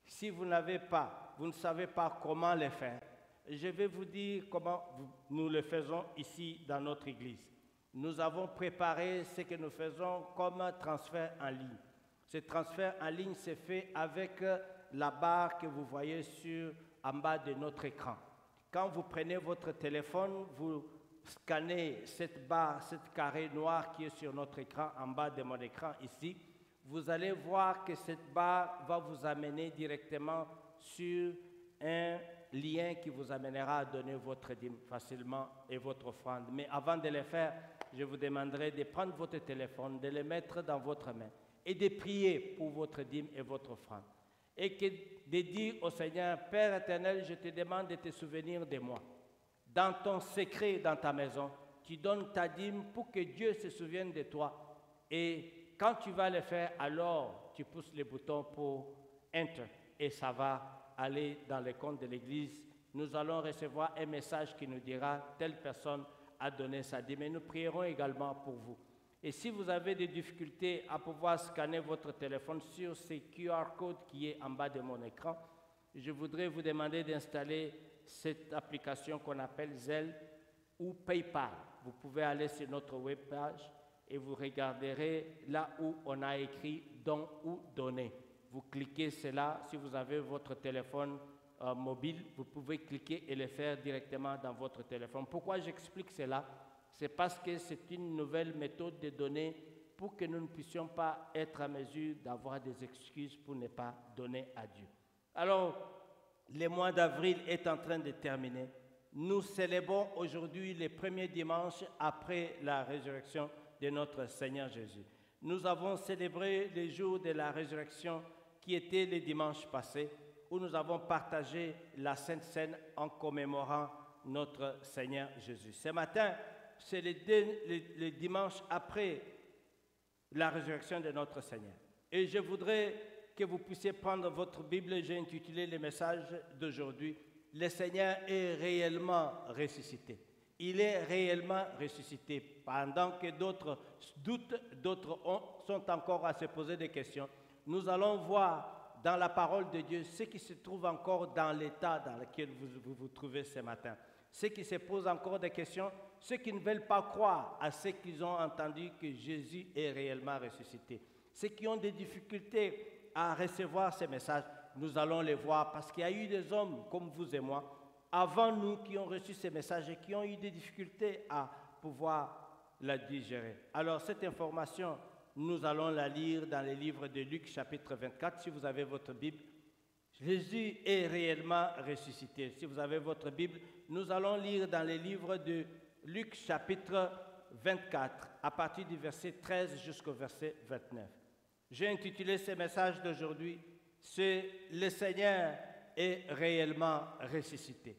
si vous ne savez pas comment les faire, je vais vous dire comment nous le faisons ici dans notre église. Nous avons préparé ce que nous faisons comme transfert en ligne. Ce transfert en ligne se fait avec la barre que vous voyez en bas de notre écran. Quand vous prenez votre téléphone, vous scannez cette barre, cette carré noir qui est sur notre écran, en bas de mon écran ici, vous allez voir que cette barre va vous amener directement sur un lien qui vous amènera à donner votre dîme facilement et votre offrande. Mais avant de le faire, je vous demanderai de prendre votre téléphone, de le mettre dans votre main et de prier pour votre dîme et votre offrande. Et de dire au Seigneur, Père éternel, je te demande de te souvenir de moi. Dans ton secret, dans ta maison, tu donnes ta dîme pour que Dieu se souvienne de toi. Et quand tu vas le faire, alors tu pousses le bouton pour Enter et ça va aller dans le compte de l'Église. Nous allons recevoir un message qui nous dira telle personne a donné sa dîme. Et nous prierons également pour vous. Et si vous avez des difficultés à pouvoir scanner votre téléphone sur ce QR code qui est en bas de mon écran, je voudrais vous demander d'installer cette application qu'on appelle Zelle ou PayPal. Vous pouvez aller sur notre webpage et vous regarderez là où on a écrit « don » ou « donner ». Vous cliquez cela, si vous avez votre téléphone mobile, vous pouvez cliquer et le faire directement dans votre téléphone. Pourquoi j'explique cela? C'est parce que c'est une nouvelle méthode de donner pour que nous ne puissions pas être à mesure d'avoir des excuses pour ne pas donner à Dieu. Alors, le mois d'avril est en train de terminer. Nous célébrons aujourd'hui le premier dimanche après la résurrection de notre Seigneur Jésus. Nous avons célébré le jour de la résurrection qui était le dimanche passé, où nous avons partagé la Sainte Seine en commémorant notre Seigneur Jésus. Ce matin, c'est le dimanche après la résurrection de notre Seigneur. Et je voudrais que vous puissiez prendre votre Bible. J'ai intitulé le message d'aujourd'hui « Le Seigneur est réellement ressuscité ». Il est réellement ressuscité. Pendant que d'autres doutent, d'autres sont encore à se poser des questions, nous allons voir dans la parole de Dieu ce qui se trouve encore dans l'état dans lequel vous vous trouvez ce matin. Ceux qui se posent encore des questions, ceux qui ne veulent pas croire à ce qu'ils ont entendu que Jésus est réellement ressuscité. Ceux qui ont des difficultés à recevoir ces messages, nous allons les voir parce qu'il y a eu des hommes comme vous et moi, avant nous, qui ont reçu ces messages et qui ont eu des difficultés à pouvoir la digérer. Alors cette information, nous allons la lire dans le livre de Luc chapitre 24, si vous avez votre Bible. Jésus est réellement ressuscité. Si vous avez votre Bible, nous allons lire dans le livre de Luc chapitre 24, à partir du verset 13 jusqu'au verset 29. J'ai intitulé ce message d'aujourd'hui, c'est « Le Seigneur est réellement ressuscité ».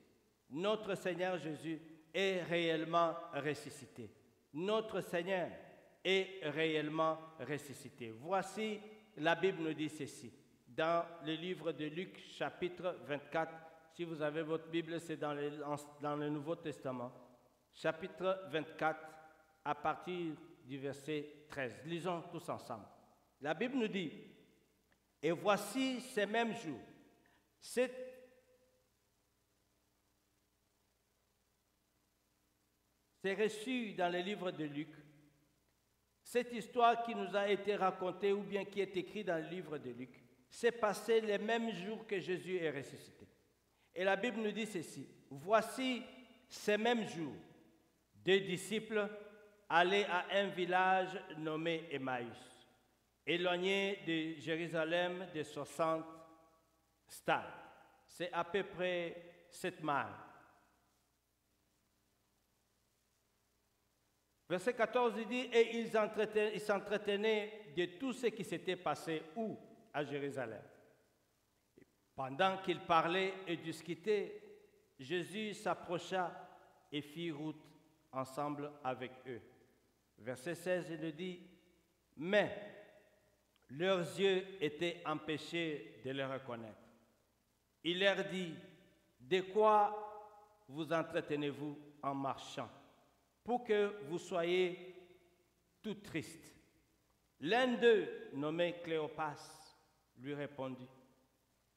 Notre Seigneur Jésus est réellement ressuscité. Notre Seigneur est réellement ressuscité. Voici, la Bible nous dit ceci. Dans le livre de Luc, chapitre 24, si vous avez votre Bible, c'est dans le Nouveau Testament, chapitre 24, à partir du verset 13. Lisons tous ensemble. La Bible nous dit, « Et voici ces mêmes jours, c'est reçu dans le livre de Luc, cette histoire qui nous a été racontée ou bien qui est écrite dans le livre de Luc, s'est passé les mêmes jours que Jésus est ressuscité. Et la Bible nous dit ceci, « Voici ces mêmes jours, deux disciples allaient à un village nommé Emmaüs, éloigné de Jérusalem de 60 stades. » C'est à peu près 7 miles. Verset 14, il dit, « Et ils s'entretenaient de tout ce qui s'était passé où? À Jérusalem. Pendant qu'ils parlaient et discutaient, Jésus s'approcha et fit route ensemble avec eux. » Verset 16, il nous dit, « Mais leurs yeux étaient empêchés de le reconnaître. Il leur dit, « De quoi vous entretenez-vous en marchant, pour que vous soyez tout triste. L'un d'eux, nommé Cléopas, lui répondit,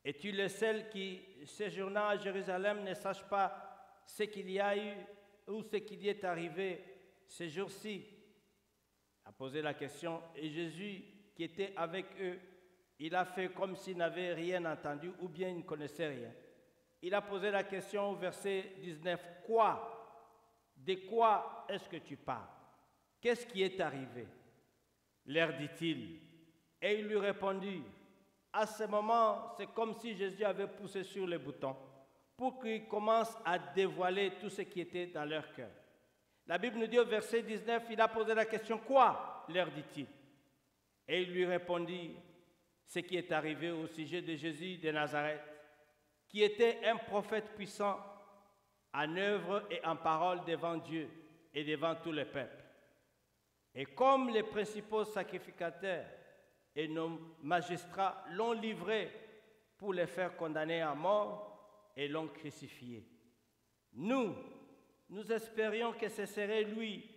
es-tu le seul qui, séjournant à Jérusalem, ne sache pas ce qu'il y a eu ou ce qui y est arrivé ces jours-ci? Il a posé la question et Jésus, qui était avec eux, il a fait comme s'il n'avait rien entendu ou bien il ne connaissait rien. Il a posé la question au verset 19. Quoi? De quoi est-ce que tu parles? Qu'est-ce qui est arrivé? Leur dit-il. Et il lui répondit. À ce moment, c'est comme si Jésus avait poussé sur les boutons pour qu'ils commencent à dévoiler tout ce qui était dans leur cœur. La Bible nous dit au verset 19, il a posé la question. Quoi? Leur dit-il. Et il lui répondit ce qui est arrivé au sujet de Jésus de Nazareth, qui était un prophète puissant en œuvre et en parole devant Dieu et devant tout le peuple. Et comme les principaux sacrificateurs et nos magistrats l'ont livré pour les faire condamner à mort et l'ont crucifié. Nous espérions que ce serait lui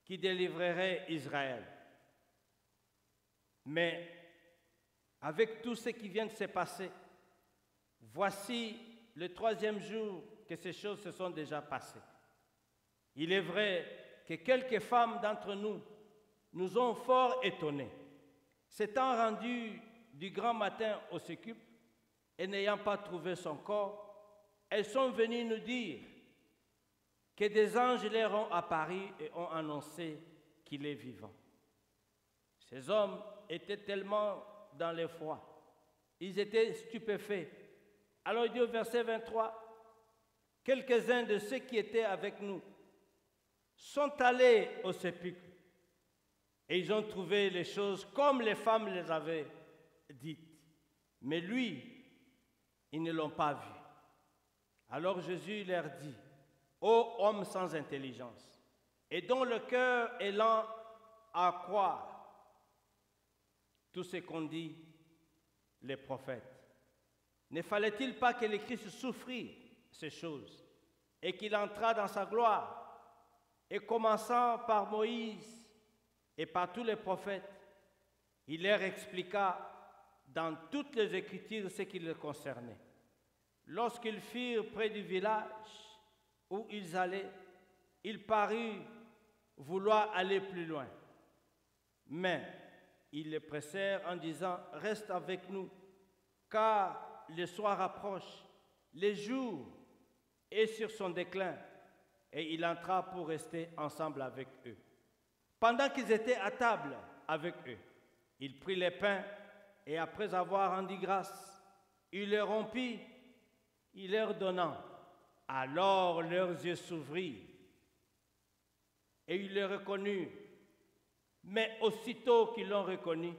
qui délivrerait Israël. Mais avec tout ce qui vient de se passer, voici le 3e jour que ces choses se sont déjà passées. Il est vrai que quelques femmes d'entre nous nous ont fort étonnés. S'étant rendues du grand matin au sépulcre et n'ayant pas trouvé son corps, elles sont venues nous dire que des anges leur ont apparu et ont annoncé qu'il est vivant. Ces hommes étaient tellement dans l'effroi, ils étaient stupéfaits. Alors il dit au verset 23, quelques-uns de ceux qui étaient avec nous sont allés au sépulcre et ils ont trouvé les choses comme les femmes les avaient dites. Mais lui, ils ne l'ont pas vu. Alors Jésus leur dit, ô hommes sans intelligence, et dont le cœur est lent à croire tout ce qu'ont dit les prophètes. Ne fallait-il pas que le Christ souffrit ces choses et qu'il entrât dans sa gloire? Et commençant par Moïse et par tous les prophètes, il leur expliqua dans toutes les Écritures ce qui les concernait. Lorsqu'ils furent près du village où ils allaient, il parut vouloir aller plus loin. Mais ils les pressèrent en disant, « Reste avec nous, car le soir approche, le jour est sur son déclin. » Et il entra pour rester ensemble avec eux. Pendant qu'ils étaient à table avec eux, il prit les pains et après avoir rendu grâce, il les rompit, il leur donna. Alors leurs yeux s'ouvrirent et ils le reconnurent. Mais aussitôt qu'ils l'ont reconnu,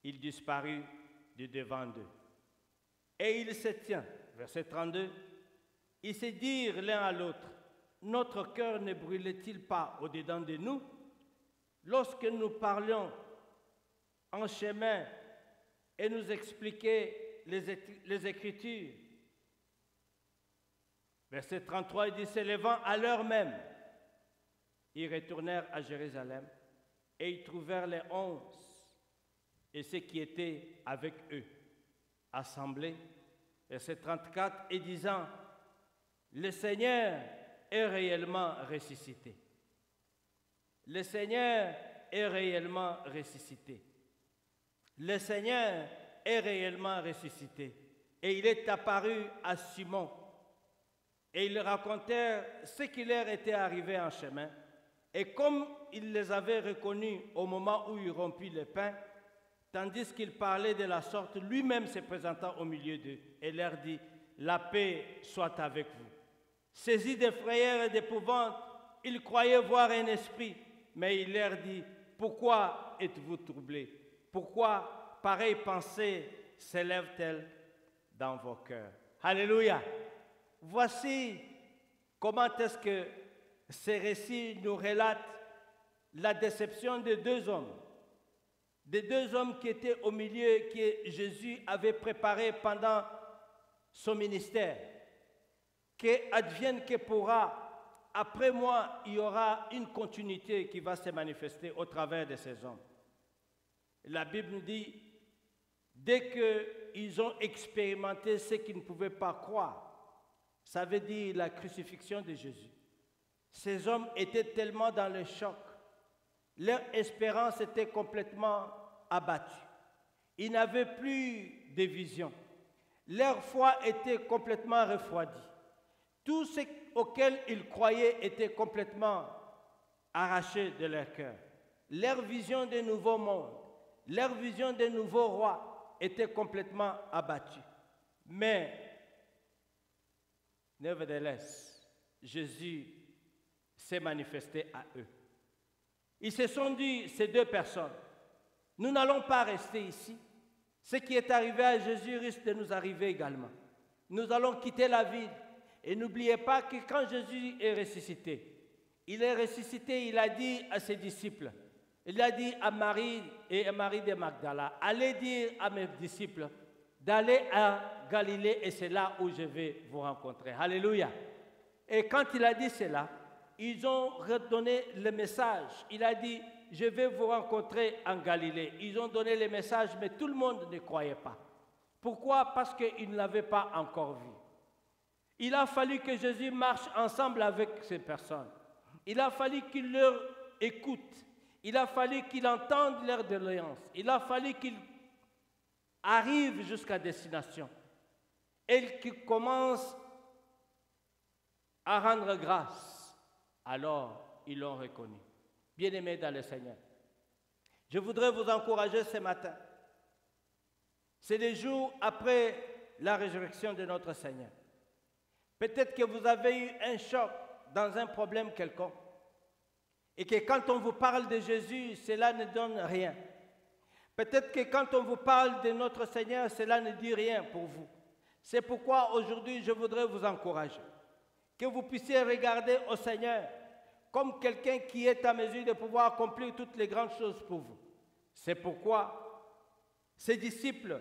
il disparut de devant d'eux. Et ils se tiennent, verset 32, ils se dirent l'un à l'autre, notre cœur ne brûlait-il pas au-dedans de nous lorsque nous parlions en chemin et nous expliquaient les Écritures? Verset 33, il dit, s'élevant à l'heure même, ils retournèrent à Jérusalem et ils trouvèrent les 11 et ceux qui étaient avec eux assemblés. Verset 34, et disant, le Seigneur est réellement ressuscité. Le Seigneur est réellement ressuscité. Le Seigneur est réellement ressuscité. Et il est apparu à Simon. Et ils racontèrent ce qui leur était arrivé en chemin. Et comme il les avait reconnus au moment où il rompit le pain, tandis qu'il parlait de la sorte, lui-même se présentant au milieu d'eux et leur dit, la paix soit avec vous. Saisis de frayeur et d'épouvante, ils croyaient voir un esprit, mais il leur dit, pourquoi êtes-vous troublés? Pourquoi pareille pensée s'élève-t-elle dans vos cœurs? Alléluia! Voici comment est-ce que ces récits nous relatent la déception de deux hommes. Des deux hommes qui étaient au milieu, que Jésus avait préparé pendant son ministère, que advienne que pourra, après moi, il y aura une continuité qui va se manifester au travers de ces hommes. La Bible nous dit, dès qu'ils ont expérimenté ce qu'ils ne pouvaient pas croire, ça veut dire la crucifixion de Jésus. Ces hommes étaient tellement dans le choc, leur espérance était complètement abattue. Ils n'avaient plus de vision. Leur foi était complètement refroidie. Tout ce auquel ils croyaient était complètement arraché de leur cœur. Leur vision d'un nouveau monde, leur vision d'un nouveau roi était complètement abattue. Mais, nevertheless, Jésus s'est manifesté à eux. Ils se sont dit, ces deux personnes, nous n'allons pas rester ici. Ce qui est arrivé à Jésus risque de nous arriver également. Nous allons quitter la ville. Et n'oubliez pas que quand Jésus est ressuscité, il a dit à ses disciples, il a dit à Marie et à Marie de Magdala, allez dire à mes disciples d'aller à Galilée et c'est là où je vais vous rencontrer. Alléluia. Et quand il a dit cela, ils ont redonné le message. Il a dit, je vais vous rencontrer en Galilée. Ils ont donné le message, mais tout le monde ne croyait pas. Pourquoi? Parce qu'ils ne l'avaient pas encore vu. Il a fallu que Jésus marche ensemble avec ces personnes. Il a fallu qu'il leur écoute. Il a fallu qu'il entende leur doléance. Il a fallu qu'il arrive jusqu'à destination. Et qu'il commence à rendre grâce. Alors, ils l'ont reconnu. Bien-aimés dans le Seigneur, je voudrais vous encourager ce matin. C'est des jours après la résurrection de notre Seigneur. Peut-être que vous avez eu un choc dans un problème quelconque. Et que quand on vous parle de Jésus, cela ne donne rien. Peut-être que quand on vous parle de notre Seigneur, cela ne dit rien pour vous. C'est pourquoi aujourd'hui, je voudrais vous encourager. Que vous puissiez regarder au Seigneur comme quelqu'un qui est à mesure de pouvoir accomplir toutes les grandes choses pour vous. C'est pourquoi ces disciples,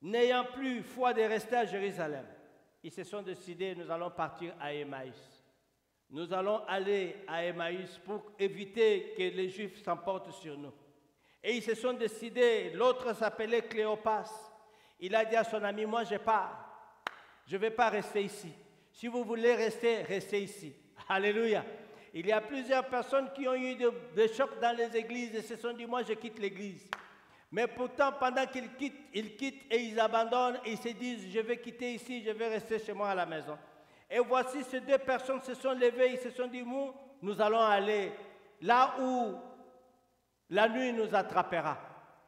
n'ayant plus foi de rester à Jérusalem, ils se sont décidés, nous allons partir à Emmaüs. Nous allons aller à Emmaüs pour éviter que les Juifs s'emportent sur nous. Et ils se sont décidés, l'autre s'appelait Cléopas. Il a dit à son ami, moi je pars, je ne vais pas rester ici. Si vous voulez rester, restez ici. Alléluia. Il y a plusieurs personnes qui ont eu des chocs dans les églises et se sont dit, moi je quitte l'église. Mais pourtant, pendant qu'ils quittent et ils abandonnent et ils se disent, je vais quitter ici, je vais rester chez moi à la maison. Et voici, ces deux personnes se sont levées, ils se sont dit, nous allons aller là où la nuit nous attrapera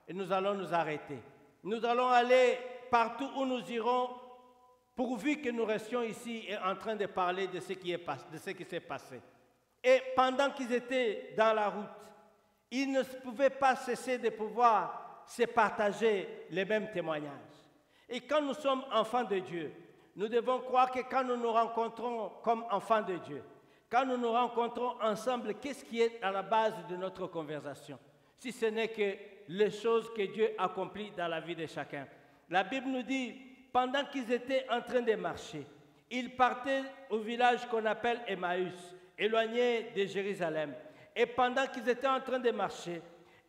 et nous allons nous arrêter. Nous allons aller partout où nous irons, pourvu que nous restions ici et en train de parler de ce qui s'est passé. Et pendant qu'ils étaient dans la route, ils ne pouvaient pas cesser de pouvoir se partager les mêmes témoignages. Et quand nous sommes enfants de Dieu, nous devons croire que quand nous nous rencontrons comme enfants de Dieu, quand nous nous rencontrons ensemble, qu'est-ce qui est à la base de notre conversation? Si ce n'est que les choses que Dieu accomplit dans la vie de chacun. La Bible nous dit, pendant qu'ils étaient en train de marcher, ils partaient au village qu'on appelle Emmaüs, éloigné de Jérusalem. Et pendant qu'ils étaient en train de marcher,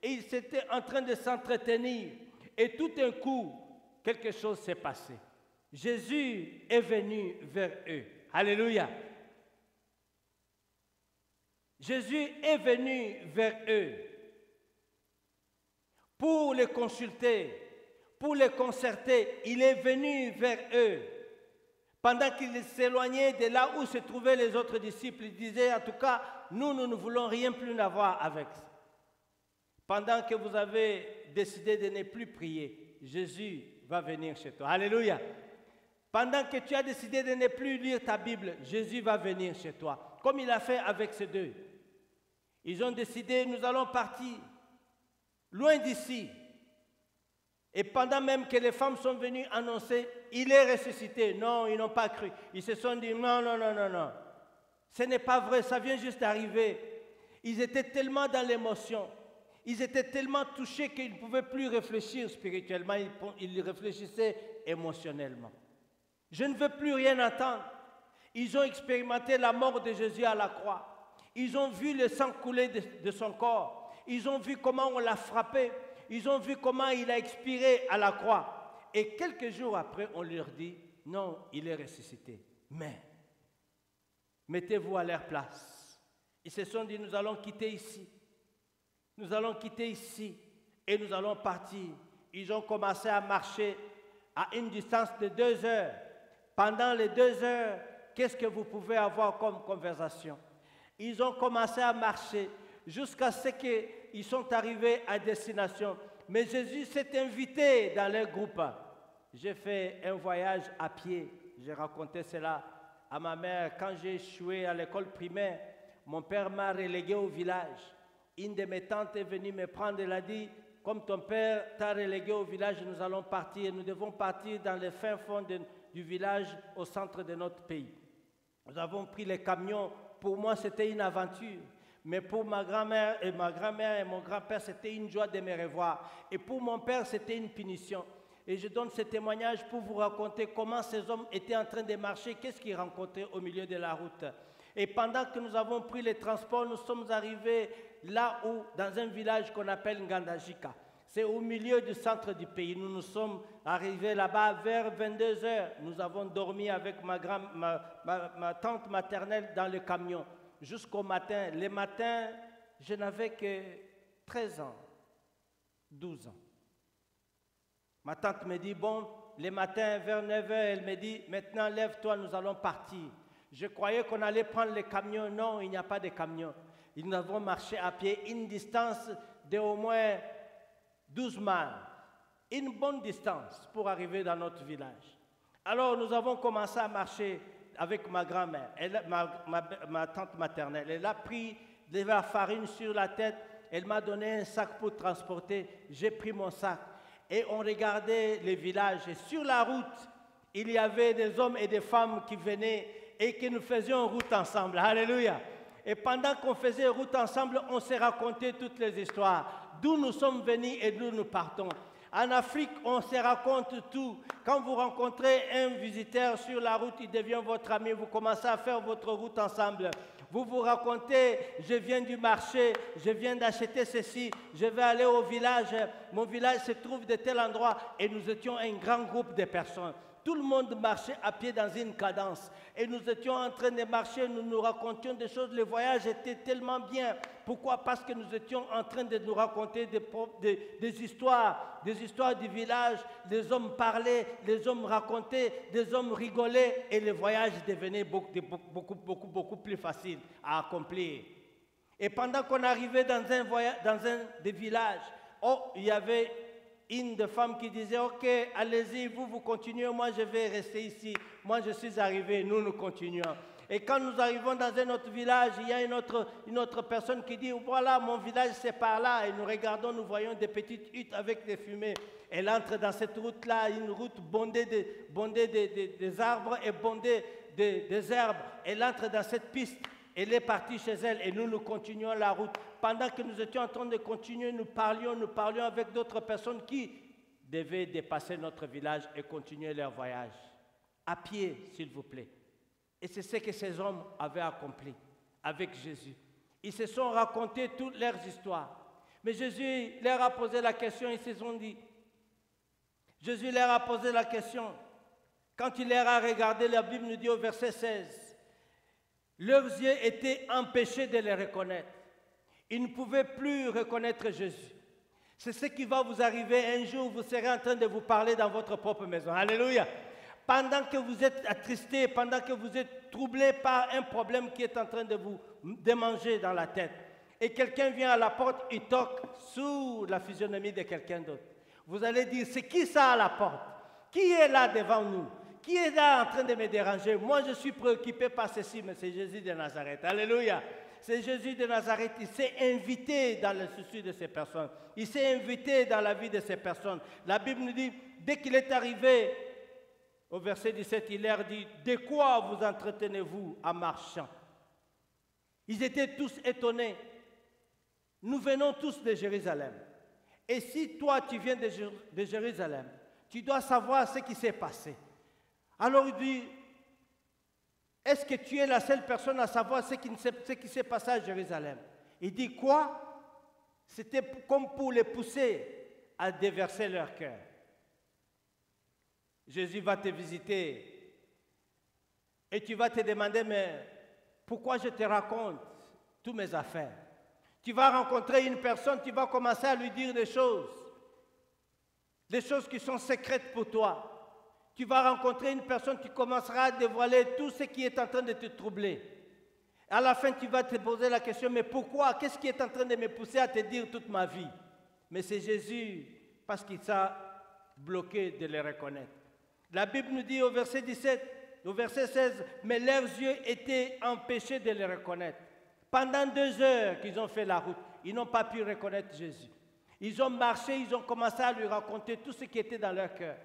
ils étaient en train de s'entretenir. Et tout d'un coup, quelque chose s'est passé. Jésus est venu vers eux. Alléluia. Jésus est venu vers eux pour les consulter, pour les concerter. Il est venu vers eux. Pendant qu'ils s'éloignaient de là où se trouvaient les autres disciples, il disait en tout cas, nous ne voulons rien plus avoir avec ça. Pendant que vous avez décidé de ne plus prier, Jésus va venir chez toi. Alléluia. Pendant que tu as décidé de ne plus lire ta Bible, Jésus va venir chez toi. Comme il a fait avec ces deux. Ils ont décidé, nous allons partir loin d'ici. Et pendant même que les femmes sont venues annoncer, il est ressuscité. Non, ils n'ont pas cru. Ils se sont dit, non. Ce n'est pas vrai, ça vient juste d'arriver. Ils étaient tellement dans l'émotion. Ils étaient tellement touchés qu'ils ne pouvaient plus réfléchir spirituellement. Ils réfléchissaient émotionnellement. Je ne veux plus rien entendre. Ils ont expérimenté la mort de Jésus à la croix. Ils ont vu le sang couler de son corps. Ils ont vu comment on l'a frappé. Ils ont vu comment il a expiré à la croix. Et quelques jours après, on leur dit, non, il est ressuscité. Mais, mettez-vous à leur place. Ils se sont dit, nous allons quitter ici. Nous allons quitter ici et nous allons partir. Ils ont commencé à marcher à une distance de 2 heures. Pendant les 2 heures, qu'est-ce que vous pouvez avoir comme conversation? Ils ont commencé à marcher jusqu'à ce qu'ils sont arrivés à destination. Mais Jésus s'est invité dans leur groupe. J'ai fait un voyage à pied. J'ai raconté cela à ma mère. Quand j'ai échoué à l'école primaire, mon père m'a relégué au village. Une de mes tantes est venue me prendre et elle a dit, comme ton père t'a relégué au village, nous allons partir. Nous devons partir dans le fin fond du village au centre de notre pays. Nous avons pris les camions. Pour moi, c'était une aventure. Mais pour ma grand-mère et mon grand-père, c'était une joie de me revoir. Et pour mon père, c'était une punition. Et je donne ce témoignage pour vous raconter comment ces hommes étaient en train de marcher, qu'est-ce qu'ils rencontraient au milieu de la route. Et pendant que nous avons pris les transports, nous sommes arrivés là où, dans un village qu'on appelle Ngandajika. C'est au milieu du centre du pays. Nous nous sommes arrivés là-bas vers 22 heures. Nous avons dormi avec ma tante maternelle dans le camion jusqu'au matin. Le matin, je n'avais que 13 ans, 12 ans. Ma tante me dit, bon, le matin vers 9 heures, elle me dit, maintenant lève-toi, nous allons partir. Je croyais qu'on allait prendre le camion. Non, il n'y a pas de camion. Nous avons marché à pied une distance d'au moins 12 miles. Une bonne distance pour arriver dans notre village. Alors nous avons commencé à marcher avec ma grand-mère, ma tante maternelle. Elle a pris de la farine sur la tête. Elle m'a donné un sac pour transporter. J'ai pris mon sac. Et on regardait les villages. Et sur la route, il y avait des hommes et des femmes qui venaient et que nous faisions route ensemble. Alléluia. Et pendant qu'on faisait route ensemble, on s'est raconté toutes les histoires. D'où nous sommes venus et d'où nous partons. En Afrique, on se raconte tout. Quand vous rencontrez un visiteur sur la route, il devient votre ami. Vous commencez à faire votre route ensemble. Vous vous racontez, je viens du marché, je viens d'acheter ceci, je vais aller au village, mon village se trouve de tel endroit. Et nous étions un grand groupe de personnes. Tout le monde marchait à pied dans une cadence. Et nous étions en train de marcher, nous nous racontions des choses. Le voyage était tellement bien. Pourquoi? Parce que nous étions en train de nous raconter des histoires du village. Les hommes parlaient, les hommes racontaient, les hommes rigolaient. Et le voyage devenait beaucoup plus facile à accomplir. Et pendant qu'on arrivait dans un des villages, il y avait une des femmes qui disait, ok, allez-y, vous continuez, moi je vais rester ici. Moi je suis arrivé, nous continuons. Et quand nous arrivons dans un autre village, il y a une autre personne qui dit, voilà, mon village c'est par là. Et nous regardons, nous voyons des petites huttes avec des fumées. Elle entre dans cette route-là, une route bondée des arbres et bondée des herbes. Elle entre dans cette piste. Elle est partie chez elle et nous continuons la route. Pendant que nous étions en train de continuer, nous parlions avec d'autres personnes qui devaient dépasser notre village et continuer leur voyage. À pied, s'il vous plaît. Et c'est ce que ces hommes avaient accompli avec Jésus. Ils se sont racontés toutes leurs histoires. Mais Jésus leur a posé la question, ils se sont dit. Jésus leur a posé la question. Quand il leur a regardé, la Bible nous dit au verset 16, leurs yeux étaient empêchés de les reconnaître. Ils ne pouvaient plus reconnaître Jésus. C'est ce qui va vous arriver un jour, vous serez en train de vous parler dans votre propre maison. Alléluia. Pendant que vous êtes attristé, pendant que vous êtes troublé par un problème qui est en train de vous démanger dans la tête, et quelqu'un vient à la porte, il toque sous la physionomie de quelqu'un d'autre. Vous allez dire, c'est qui ça à la porte? Qui est là devant nous? Qui est là en train de me déranger? Moi, je suis préoccupé par ceci, mais c'est Jésus de Nazareth. Alléluia. C'est Jésus de Nazareth. Il s'est invité dans le souci de ces personnes. Il s'est invité dans la vie de ces personnes. La Bible nous dit, dès qu'il est arrivé, au verset 17, il leur dit, de quoi vous entretenez-vous en marchant? Ils étaient tous étonnés. Nous venons tous de Jérusalem. Et si toi, tu viens de Jérusalem, tu dois savoir ce qui s'est passé. Alors il dit, est-ce que tu es la seule personne à savoir ce qui s'est passé à Jérusalem? Il dit quoi? C'était comme pour les pousser à déverser leur cœur. Jésus va te visiter et tu vas te demander, mais pourquoi je te raconte toutes mes affaires? Tu vas rencontrer une personne, tu vas commencer à lui dire des choses qui sont secrètes pour toi. Tu vas rencontrer une personne, tu commenceras à dévoiler tout ce qui est en train de te troubler. À la fin, tu vas te poser la question, mais pourquoi? Qu'est-ce qui est en train de me pousser à te dire toute ma vie? Mais c'est Jésus, parce qu'il t'a bloqué de le reconnaître. La Bible nous dit au verset 17, au verset 16, mais leurs yeux étaient empêchés de le reconnaître. Pendant 2 heures qu'ils ont fait la route, ils n'ont pas pu reconnaître Jésus. Ils ont marché, ils ont commencé à lui raconter tout ce qui était dans leur cœur.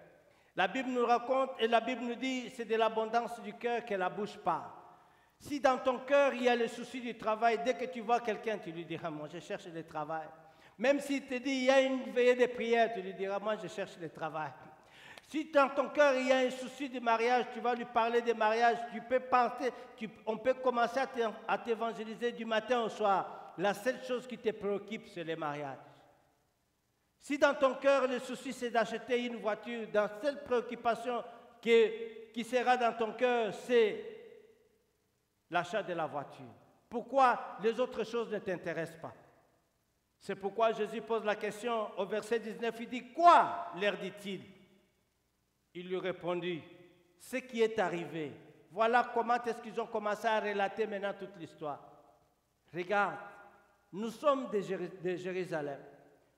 La Bible nous raconte et la Bible nous dit, c'est de l'abondance du cœur que la bouche parle. Si dans ton cœur il y a le souci du travail, dès que tu vois quelqu'un, tu lui diras, moi je cherche le travail. Même s'il te dit, il y a une veillée de prière, tu lui diras, moi je cherche le travail. Si dans ton cœur il y a un souci de mariage, tu vas lui parler de mariage, tu peux penser, on peut commencer à t'évangéliser du matin au soir. La seule chose qui te préoccupe, c'est le mariage. Si dans ton cœur le souci c'est d'acheter une voiture, la seule préoccupation qui sera dans ton cœur, c'est l'achat de la voiture. Pourquoi les autres choses ne t'intéressent pas? C'est pourquoi Jésus pose la question au verset 19, il dit, quoi leur dit-il? Il lui répondit, ce qui est arrivé. Voilà comment est-ce qu'ils ont commencé à relater maintenant toute l'histoire. Regarde, nous sommes de Jérusalem.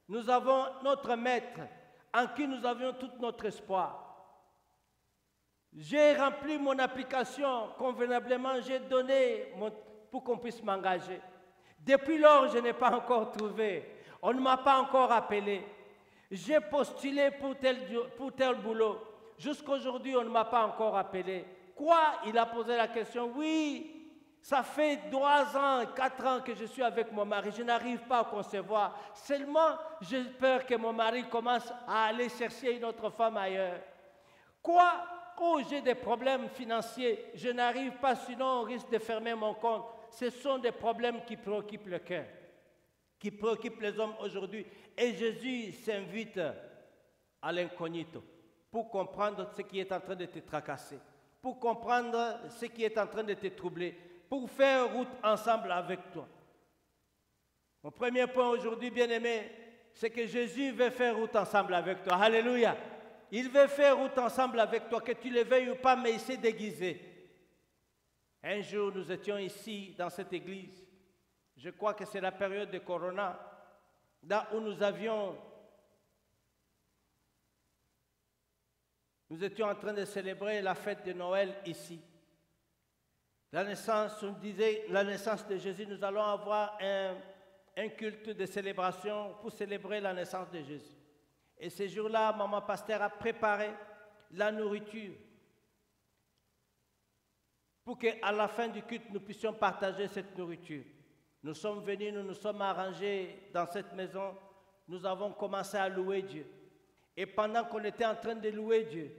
Nous avons notre maître en qui nous avions tout notre espoir. J'ai rempli mon application convenablement, j'ai donné pour qu'on puisse m'engager. Depuis lors, je n'ai pas encore trouvé. On ne m'a pas encore appelé. J'ai postulé pour tel boulot. Jusqu'à aujourd'hui, on ne m'a pas encore appelé. Quoi? Il a posé la question. Oui, ça fait 3 ans, 4 ans que je suis avec mon mari. Je n'arrive pas à concevoir. Seulement, j'ai peur que mon mari commence à aller chercher une autre femme ailleurs. Quoi? Oh, j'ai des problèmes financiers. Je n'arrive pas, sinon on risque de fermer mon compte. Ce sont des problèmes qui préoccupent le cœur, qui préoccupent les hommes aujourd'hui. Et Jésus s'invite à l'incognito pour comprendre ce qui est en train de te tracasser, pour comprendre ce qui est en train de te troubler, pour faire route ensemble avec toi. Mon premier point aujourd'hui, bien-aimé, c'est que Jésus veut faire route ensemble avec toi. Alléluia. Il veut faire route ensemble avec toi, que tu le veuilles ou pas, mais il s'est déguisé. Un jour, nous étions ici, dans cette église. Je crois que c'est la période de Corona, là où nous étions en train de célébrer la fête de Noël ici. La naissance, on disait, la naissance de Jésus, nous allons avoir un culte de célébration pour célébrer la naissance de Jésus. Et ce jour-là, maman pasteur a préparé la nourriture pour qu'à la fin du culte, nous puissions partager cette nourriture. Nous sommes venus, nous nous sommes arrangés dans cette maison, nous avons commencé à louer Dieu. Et pendant qu'on était en train de louer Dieu,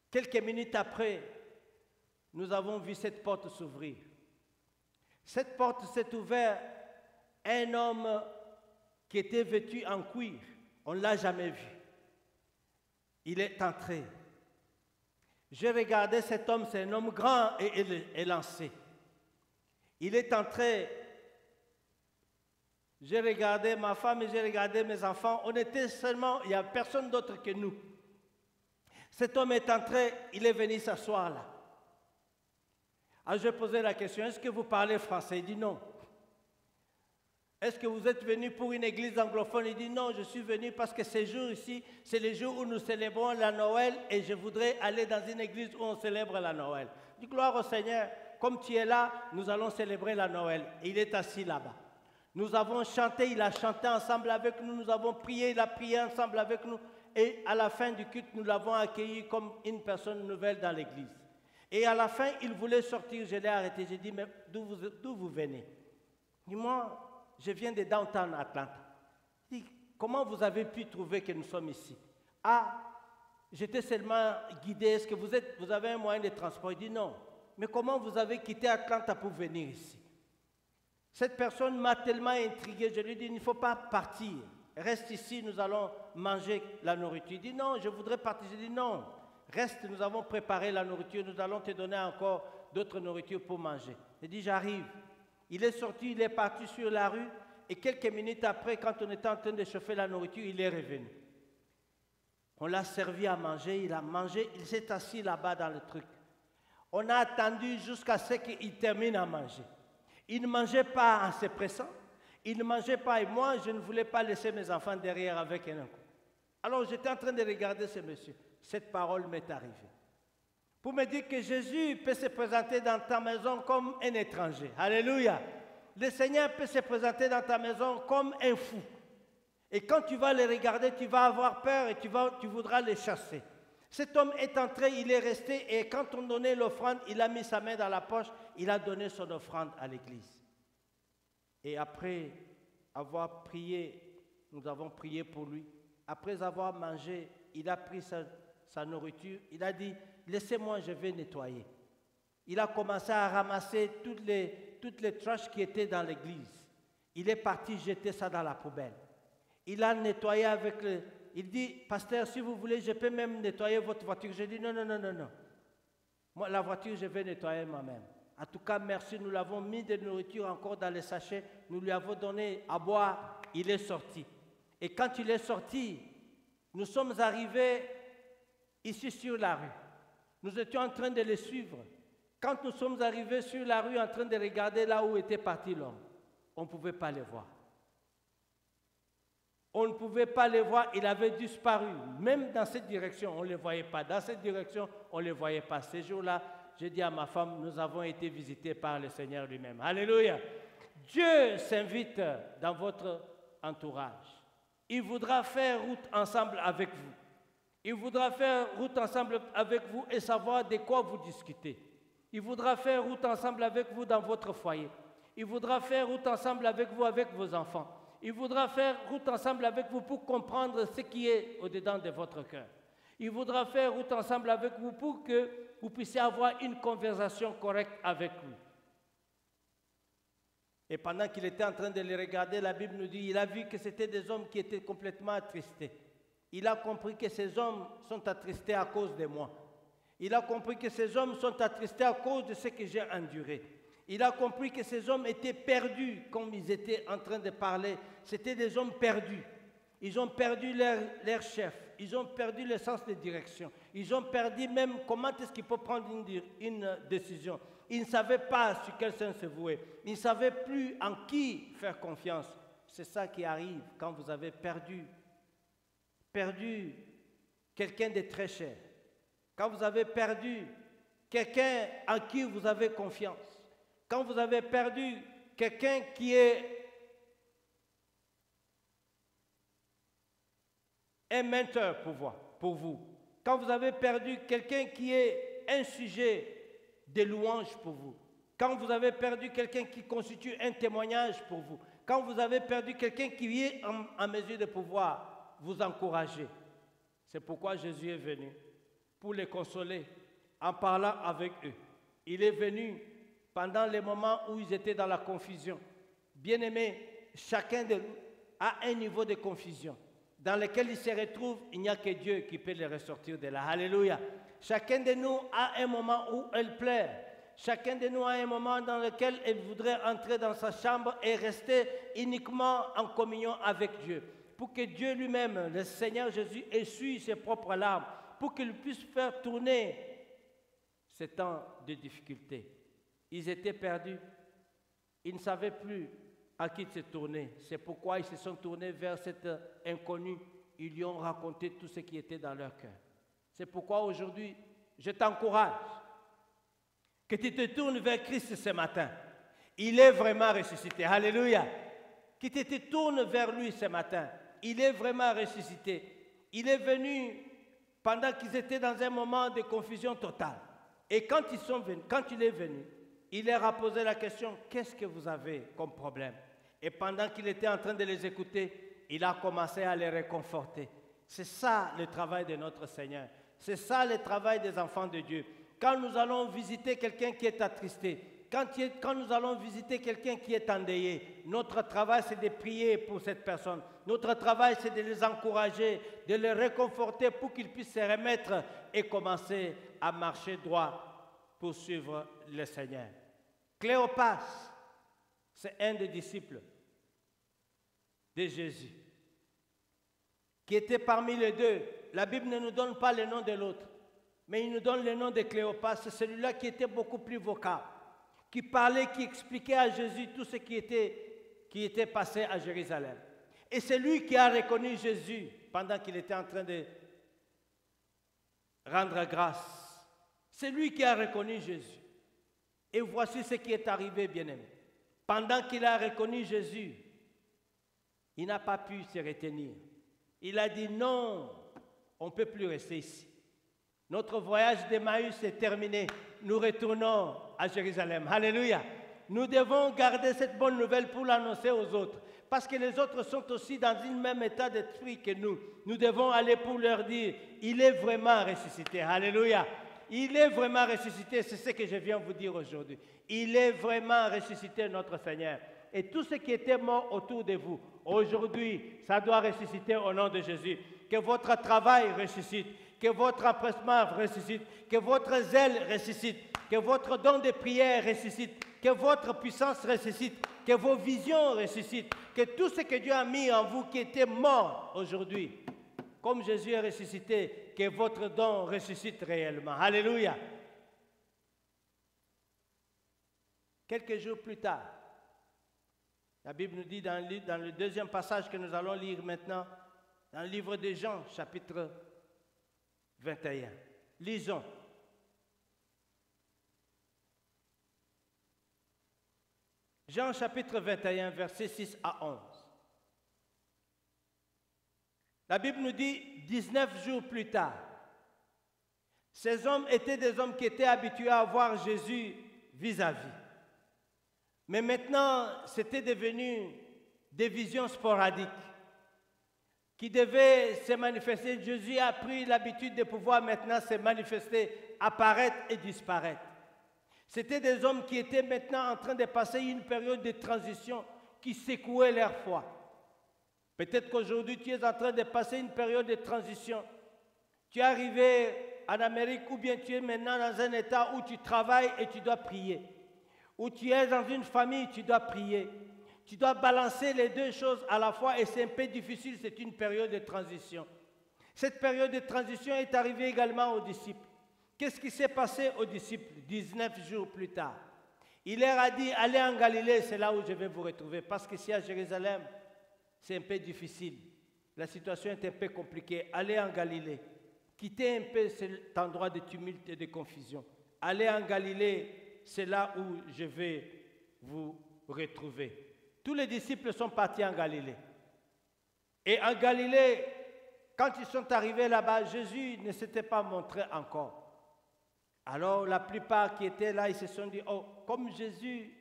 quelques minutes après, nous avons vu cette porte s'ouvrir. Cette porte s'est ouverte, un homme qui était vêtu en cuir, on ne l'a jamais vu. Il est entré. J'ai regardé cet homme, c'est un homme grand et élancé. Il est entré. J'ai regardé ma femme et j'ai regardé mes enfants. On était seulement, il n'y a personne d'autre que nous. Cet homme est entré, il est venu s'asseoir là. Alors je posais la question, est-ce que vous parlez français? Il dit non. Est-ce que vous êtes venu pour une église anglophone? Il dit non, je suis venu parce que ces jours ici, c'est les jours où nous célébrons la Noël et je voudrais aller dans une église où on célèbre la Noël. Je dis gloire au Seigneur, comme tu es là, nous allons célébrer la Noël. Et il est assis là-bas. Nous avons chanté, il a chanté ensemble avec nous, nous avons prié, il a prié ensemble avec nous. Et à la fin du culte, nous l'avons accueilli comme une personne nouvelle dans l'église. Et à la fin, il voulait sortir, je l'ai arrêté, j'ai dit, mais d'où vous venez? Il dit, moi, je viens de Downtown Atlanta. Il dit, comment vous avez pu trouver que nous sommes ici? Ah, j'étais seulement guidé, est-ce que vous avez un moyen de transport? Il dit, non, mais comment vous avez quitté Atlanta pour venir ici? Cette personne m'a tellement intrigué, je lui ai dit, il ne faut pas partir. Reste ici, nous allons manger la nourriture. Il dit, non, je voudrais partir. Je dis, non, reste, nous avons préparé la nourriture, nous allons te donner encore d'autres nourritures pour manger. Il dit, j'arrive. Il est sorti, il est parti sur la rue, et quelques minutes après, quand on était en train de chauffer la nourriture, il est revenu. On l'a servi à manger, il a mangé, il s'est assis là-bas dans le truc. On a attendu jusqu'à ce qu'il termine à manger. Il ne mangeait pas en se pressant, il ne mangeait pas, et moi, je ne voulais pas laisser mes enfants derrière avec un coup. Alors, j'étais en train de regarder ce monsieur. Cette parole m'est arrivée. Pour me dire que Jésus peut se présenter dans ta maison comme un étranger. Alléluia. Le Seigneur peut se présenter dans ta maison comme un fou. Et quand tu vas le regarder, tu vas avoir peur et tu voudras le chasser. Cet homme est entré, il est resté, et quand on donnait l'offrande, il a mis sa main dans la poche, il a donné son offrande à l'église. Et après avoir prié, nous avons prié pour lui. Après avoir mangé, il a pris sa nourriture, il a dit, laissez-moi, je vais nettoyer. Il a commencé à ramasser toutes les trashs qui étaient dans l'église. Il est parti jeter ça dans la poubelle. Il a nettoyé avec le... Il dit, pasteur, si vous voulez, je peux même nettoyer votre voiture. J'ai dit, non, non, non, non, non. Moi, la voiture, je vais nettoyer moi-même. En tout cas, merci, nous l'avons mis de nourriture encore dans les sachets. Nous lui avons donné à boire. Il est sorti. Et quand il est sorti, nous sommes arrivés ici sur la rue. Nous étions en train de le suivre. Quand nous sommes arrivés sur la rue en train de regarder là où était parti l'homme, on ne pouvait pas le voir. On ne pouvait pas le voir, il avait disparu. Même dans cette direction, on ne le voyait pas. Dans cette direction, on ne le voyait pas. Ces jours-là, j'ai dit à ma femme, nous avons été visités par le Seigneur lui-même. Alléluia. Dieu s'invite dans votre entourage. Il voudra faire route ensemble avec vous. Il voudra faire route ensemble avec vous et savoir de quoi vous discutez. Il voudra faire route ensemble avec vous dans votre foyer. Il voudra faire route ensemble avec vous, avec vos enfants. Il voudra faire route ensemble avec vous pour comprendre ce qui est au-dedans de votre cœur. Il voudra faire route ensemble avec vous pour que vous puissiez avoir une conversation correcte avec lui. Et pendant qu'il était en train de les regarder, la Bible nous dit, il a vu que c'était des hommes qui étaient complètement attristés. Il a compris que ces hommes sont attristés à cause de moi. Il a compris que ces hommes sont attristés à cause de ce que j'ai enduré. Il a compris que ces hommes étaient perdus, comme ils étaient en train de parler. C'était des hommes perdus. Ils ont perdu leur chef. Ils ont perdu le sens de direction. Ils ont perdu même comment est-ce qu'ils peuvent prendre une décision. Ils ne savaient pas sur quel sens se vouer. Ils ne savaient plus en qui faire confiance. C'est ça qui arrive quand vous avez perdu quelqu'un de très cher. Quand vous avez perdu quelqu'un en qui vous avez confiance. Quand vous avez perdu quelqu'un qui est un mentor pour vous, quand vous avez perdu quelqu'un qui est un sujet de louange pour vous, quand vous avez perdu quelqu'un qui constitue un témoignage pour vous, quand vous avez perdu quelqu'un qui est en mesure de pouvoir vous encourager, c'est pourquoi Jésus est venu, pour les consoler, en parlant avec eux. Il est venu pendant les moments où ils étaient dans la confusion. Bien-aimés, chacun de nous a un niveau de confusion dans lequel il se retrouve, il n'y a que Dieu qui peut les ressortir de là. Alléluia. Chacun de nous a un moment où elle pleure. Chacun de nous a un moment dans lequel elle voudrait entrer dans sa chambre et rester uniquement en communion avec Dieu. Pour que Dieu lui-même, le Seigneur Jésus, essuie ses propres larmes, pour qu'il puisse faire tourner ces temps de difficulté. Ils étaient perdus. Ils ne savaient plus à qui se tourner. C'est pourquoi ils se sont tournés vers cet inconnu. Ils lui ont raconté tout ce qui était dans leur cœur. C'est pourquoi aujourd'hui, je t'encourage que tu te tournes vers Christ ce matin. Il est vraiment ressuscité. Alléluia. Que tu te tournes vers lui ce matin. Il est vraiment ressuscité. Il est venu pendant qu'ils étaient dans un moment de confusion totale. Et quand il est venu, il leur a posé la question, qu'est-ce que vous avez comme problème? Et pendant qu'il était en train de les écouter, il a commencé à les réconforter. C'est ça le travail de notre Seigneur. C'est ça le travail des enfants de Dieu. quand nous allons visiter quelqu'un qui est attristé, quand nous allons visiter quelqu'un qui est endeuillé, notre travail c'est de prier pour cette personne. Notre travail c'est de les encourager, de les réconforter pour qu'ils puissent se remettre et commencer à marcher droit pour suivre le Seigneur. Cléopas, c'est un des disciples de Jésus, qui était parmi les deux. La Bible ne nous donne pas le nom de l'autre, mais il nous donne le nom de Cléopas. C'est celui-là qui était beaucoup plus vocal, qui parlait, qui expliquait à Jésus tout ce qui était passé à Jérusalem. Et c'est lui qui a reconnu Jésus pendant qu'il était en train de rendre grâce. C'est lui qui a reconnu Jésus. Et voici ce qui est arrivé, bien-aimé. Pendant qu'il a reconnu Jésus, il n'a pas pu se retenir. Il a dit non, on ne peut plus rester ici. Notre voyage d'Emmaüs est terminé. Nous retournons à Jérusalem. Alléluia. Nous devons garder cette bonne nouvelle pour l'annoncer aux autres. Parce que les autres sont aussi dans un même état d'esprit que nous. Nous devons aller pour leur dire, il est vraiment ressuscité. Alléluia. Il est vraiment ressuscité. C'est ce que je viens vous dire aujourd'hui. Il est vraiment ressuscité, notre Seigneur. Et tout ce qui était mort autour de vous, aujourd'hui, ça doit ressusciter au nom de Jésus. Que votre travail ressuscite, que votre empressement ressuscite, que votre zèle ressuscite, que votre don de prière ressuscite, que votre puissance ressuscite, que vos visions ressuscitent, que tout ce que Dieu a mis en vous qui était mort aujourd'hui, comme Jésus est ressuscité, que votre don ressuscite réellement. Alléluia. Quelques jours plus tard, la Bible nous dit dans le deuxième passage que nous allons lire maintenant, dans le livre de Jean, chapitre 21. Lisons. Jean chapitre 21, versets 6 à 11. La Bible nous dit 19 jours plus tard. Ces hommes étaient des hommes qui étaient habitués à voir Jésus vis-à-vis. Mais maintenant, c'était devenu des visions sporadiques qui devaient se manifester. Jésus a pris l'habitude de pouvoir maintenant se manifester, apparaître et disparaître. C'était des hommes qui étaient maintenant en train de passer une période de transition qui secouait leur foi. Peut-être qu'aujourd'hui, tu es en train de passer une période de transition. Tu es arrivé en Amérique ou bien tu es maintenant dans un état où tu travailles et tu dois prier. Ou tu es dans une famille, tu dois prier. Tu dois balancer les deux choses à la fois et c'est un peu difficile, c'est une période de transition. Cette période de transition est arrivée également aux disciples. Qu'est-ce qui s'est passé aux disciples 19 jours plus tard? Il leur a dit, allez en Galilée, c'est là où je vais vous retrouver. Parce qu'ici à Jérusalem, c'est un peu difficile. La situation est un peu compliquée. Allez en Galilée. Quittez un peu cet endroit de tumulte et de confusion. Allez en Galilée, c'est là où je vais vous retrouver. Tous les disciples sont partis en Galilée. Et en Galilée, quand ils sont arrivés là-bas, Jésus ne s'était pas montré encore. Alors la plupart qui étaient là, ils se sont dit, oh, comme Jésus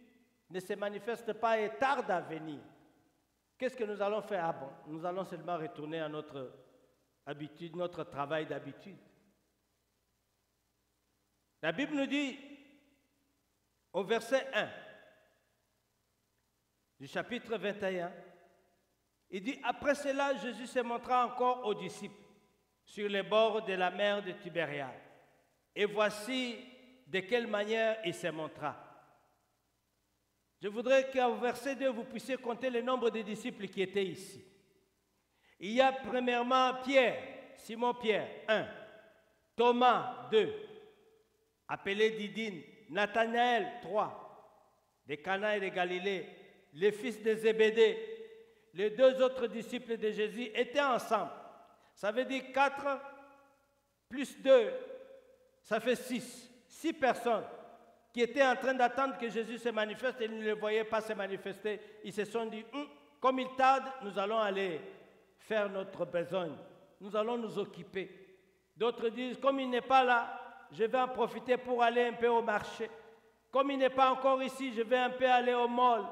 ne se manifeste pas et tarde à venir, qu'est-ce que nous allons faire? Ah bon, nous allons seulement retourner à notre habitude, notre travail d'habitude. La Bible nous dit, au verset 1 du chapitre 21, il dit, après cela, Jésus se montra encore aux disciples sur les bords de la mer de Tibériade. Et voici de quelle manière il se montra. Je voudrais qu'au verset 2, vous puissiez compter le nombre de disciples qui étaient ici. Il y a premièrement Pierre, Simon-Pierre, 1. Thomas, 2. Appelé Didyme, Nathanaël, 3. De Cana et de Galilée, les fils de Zébédée. Les deux autres disciples de Jésus étaient ensemble. Ça veut dire 4 plus 2, ça fait 6. 6 personnes qui étaient en train d'attendre que Jésus se manifeste et ils ne le voyaient pas se manifester. Ils se sont dit, comme il tarde, nous allons aller faire notre besogne. Nous allons nous occuper. D'autres disent, comme il n'est pas là, je vais en profiter pour aller un peu au marché. Comme il n'est pas encore ici, je vais un peu aller au mall.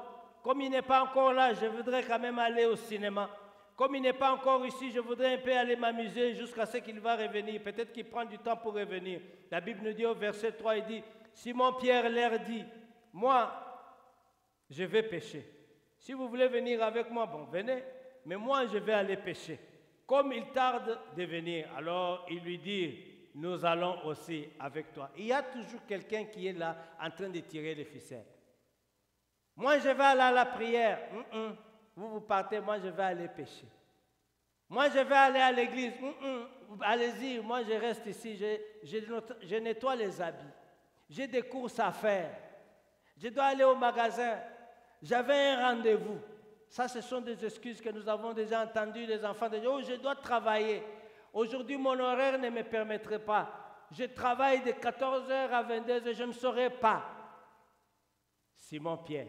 Comme il n'est pas encore là, je voudrais quand même aller au cinéma. Comme il n'est pas encore ici, je voudrais un peu aller m'amuser jusqu'à ce qu'il va revenir. Peut-être qu'il prend du temps pour revenir. La Bible nous dit au verset 3, il dit, Simon-Pierre leur dit, moi, je vais pêcher. Si vous voulez venir avec moi, bon, venez. Mais moi, je vais aller pêcher. Comme il tarde de venir, alors il lui dit, nous allons aussi avec toi. Il y a toujours quelqu'un qui est là en train de tirer les ficelles. Moi, je vais aller à la prière. Vous partez, moi, je vais aller pêcher. Moi, je vais aller à l'église. Allez-y, moi, je reste ici. Je nettoie les habits. J'ai des courses à faire. Je dois aller au magasin. J'avais un rendez-vous. Ça, ce sont des excuses que nous avons déjà entendues, les enfants. Oh, je dois travailler. Aujourd'hui, mon horaire ne me permettrait pas. Je travaille de 14h à 22h, je ne saurais pas. Simon-Pierre,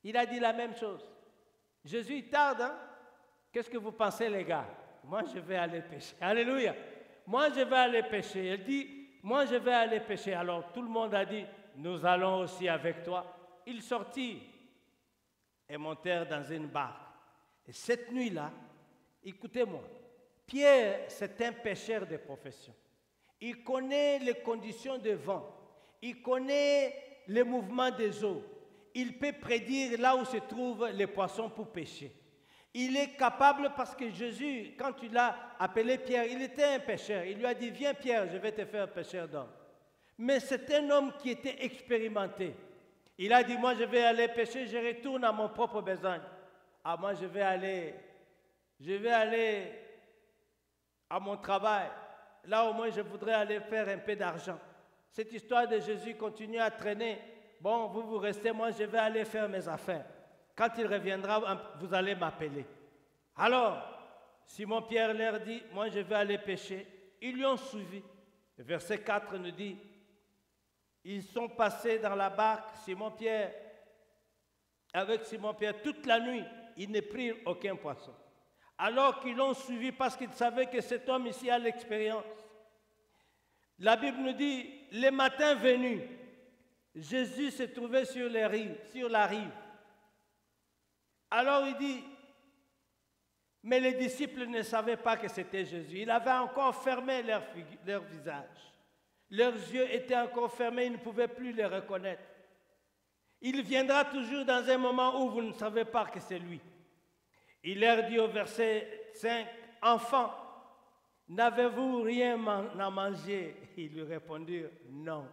il a dit la même chose. Jésus, il tarde, hein? Qu'est-ce que vous pensez, les gars? Moi, je vais aller pêcher. Alléluia. Moi, je vais aller pêcher. Il dit, moi, je vais aller pêcher. Alors, tout le monde a dit, nous allons aussi avec toi. Ils sortirent et montèrent dans une barque. Et cette nuit-là, écoutez-moi, Pierre, c'est un pêcheur de profession. Il connaît les conditions de vent. Il connaît les mouvements des eaux. Il peut prédire là où se trouvent les poissons pour pêcher. Il est capable parce que Jésus, quand il a appelé Pierre, il était un pêcheur. Il lui a dit, viens Pierre, je vais te faire pêcheur d'hommes. Mais c'est un homme qui était expérimenté. Il a dit, moi je vais aller pêcher, je retourne à mon propre besoin. Ah, moi je vais aller à mon travail. Là au moins je voudrais aller faire un peu d'argent. Cette histoire de Jésus continue à traîner. Bon, vous restez, moi je vais aller faire mes affaires. Quand il reviendra, vous allez m'appeler. Alors, Simon-Pierre leur dit, moi je vais aller pêcher. Ils lui ont suivi. Le verset 4 nous dit, ils sont passés dans la barque, avec Simon-Pierre, toute la nuit, ils ne prirent aucun poisson. Alors qu'ils l'ont suivi parce qu'ils savaient que cet homme ici a l'expérience. La Bible nous dit, le matin venu, Jésus se trouvait sur la rive. Alors il dit, mais les disciples ne savaient pas que c'était Jésus. Il avait encore fermé leur visage. Leurs yeux étaient encore fermés, ils ne pouvaient plus les reconnaître. Il viendra toujours dans un moment où vous ne savez pas que c'est lui. Il leur dit au verset 5, « Enfants, n'avez-vous rien à manger ?» Ils lui répondirent, « Non. »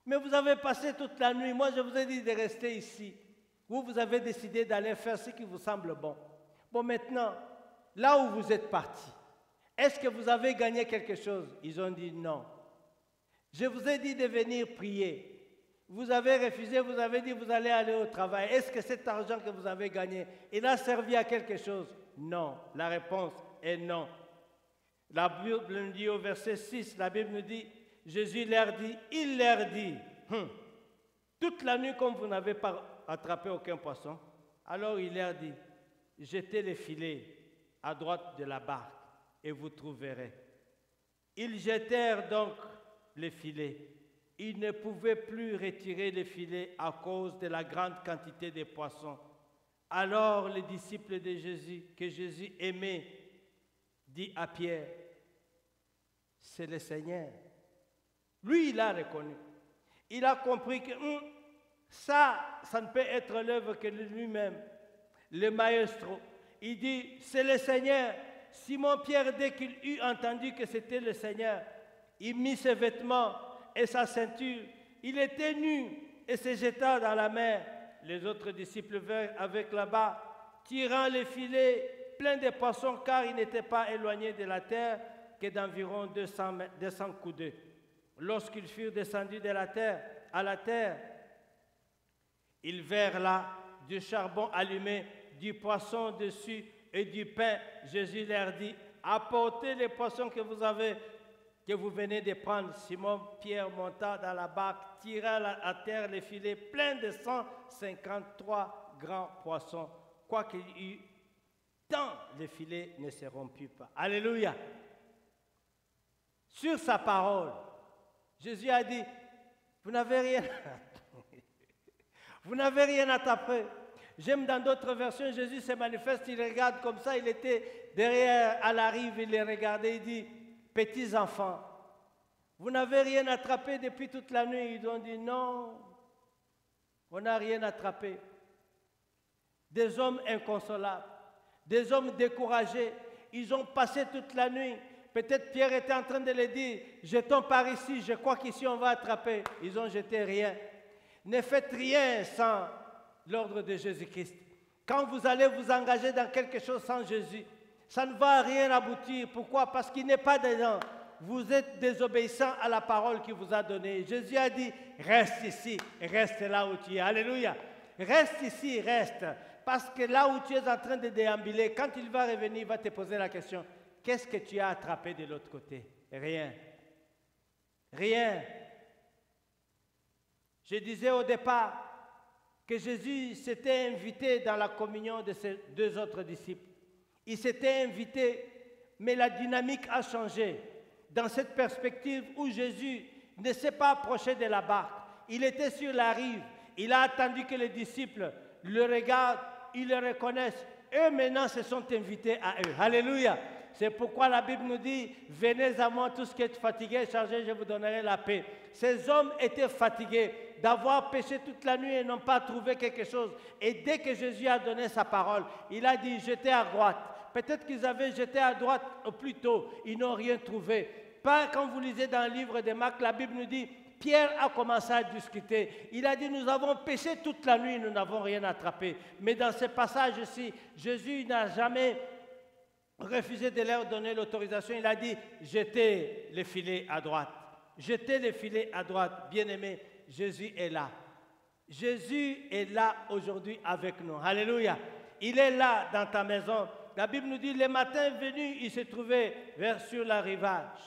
« Mais vous avez passé toute la nuit, moi je vous ai dit de rester ici. Vous avez décidé d'aller faire ce qui vous semble bon. Bon, maintenant, là où vous êtes partis, est-ce que vous avez gagné quelque chose? » Ils ont dit non. Je vous ai dit de venir prier. Vous avez refusé, vous avez dit vous allez aller au travail. Est-ce que cet argent que vous avez gagné, il a servi à quelque chose? Non. La réponse est non. La Bible nous dit au verset 6, la Bible nous dit, Jésus il leur dit, toute la nuit comme vous n'avez pas attrapé aucun poisson, alors il leur dit, jetez les filets à droite de la barque et vous trouverez. Ils jetèrent donc les filets. Ils ne pouvaient plus retirer les filets à cause de la grande quantité de poissons. Alors les disciples de Jésus, que Jésus aimait, dit à Pierre, c'est le Seigneur. Lui, il a reconnu. Il a compris que ça ne peut être l'œuvre que de lui-même. Le maestro, il dit, c'est le Seigneur. Simon-Pierre, dès qu'il eut entendu que c'était le Seigneur, il mit ses vêtements et sa ceinture. Il était nu et se jeta dans la mer. Les autres disciples vinrent avec là-bas, tirant les filets pleins de poissons, car ils n'étaient pas éloignés de la terre que d'environ 200 coudées. Lorsqu'ils furent descendus de la terre à la terre, ils virent là du charbon allumé, du poisson dessus et du pain. Jésus leur dit, apportez les poissons que vous venez de prendre. Simon-Pierre monta dans la barque, tira à terre les filets pleins de 153 grands poissons. Quoiqu'il y eût tant, les filets ne se rompurent pas. Alléluia. Sur sa parole, Jésus a dit, vous n'avez rien à taper. J'aime dans d'autres versions, Jésus se manifeste, il regarde comme ça, il était derrière à la rive, il les regardait, il dit, petits enfants, vous n'avez rien attrapé depuis toute la nuit. Ils ont dit, non, on n'a rien attrapé. Des hommes inconsolables, des hommes découragés, ils ont passé toute la nuit. Peut-être Pierre était en train de les dire, jetons par ici, je crois qu'ici on va attraper. Ils ont jeté rien. Ne faites rien sans l'ordre de Jésus-Christ. Quand vous allez vous engager dans quelque chose sans Jésus, ça ne va à rien aboutir. Pourquoi? Parce qu'il n'est pas dedans. Vous êtes désobéissant à la parole qu'il vous a donnée. Jésus a dit, reste ici, reste là où tu es. Alléluia. Reste ici, reste. Parce que là où tu es en train de déambuler, quand il va revenir, il va te poser la question, qu'est-ce que tu as attrapé de l'autre côté? Rien. Rien. Je disais au départ que Jésus s'était invité dans la communion de ses 2 autres disciples. Il s'était invité, mais la dynamique a changé. Dans cette perspective où Jésus ne s'est pas approché de la barque, il était sur la rive, il a attendu que les disciples le regardent, ils le reconnaissent. Eux maintenant se sont invités à eux. Alléluia. C'est pourquoi la Bible nous dit, venez à moi tous qui êtes fatigués et chargés, je vous donnerai la paix. Ces hommes étaient fatigués d'avoir péché toute la nuit et n'ont pas trouvé quelque chose. Et dès que Jésus a donné sa parole, il a dit, jetez à droite. Peut-être qu'ils avaient jeté à droite plus tôt, ils n'ont rien trouvé. Pas quand vous lisez dans le livre de Marc, la Bible nous dit, Pierre a commencé à discuter. Il a dit, nous avons péché toute la nuit, nous n'avons rien attrapé. Mais dans ce passage-ci, Jésus n'a jamais refusé de leur donner l'autorisation. Il a dit, jetez les filets à droite. Jetez les filets à droite. Bien-aimés, Jésus est là. Jésus est là aujourd'hui avec nous. Alléluia. Il est là dans ta maison. La Bible nous dit, le matin venu, il se trouvait sur la rivage.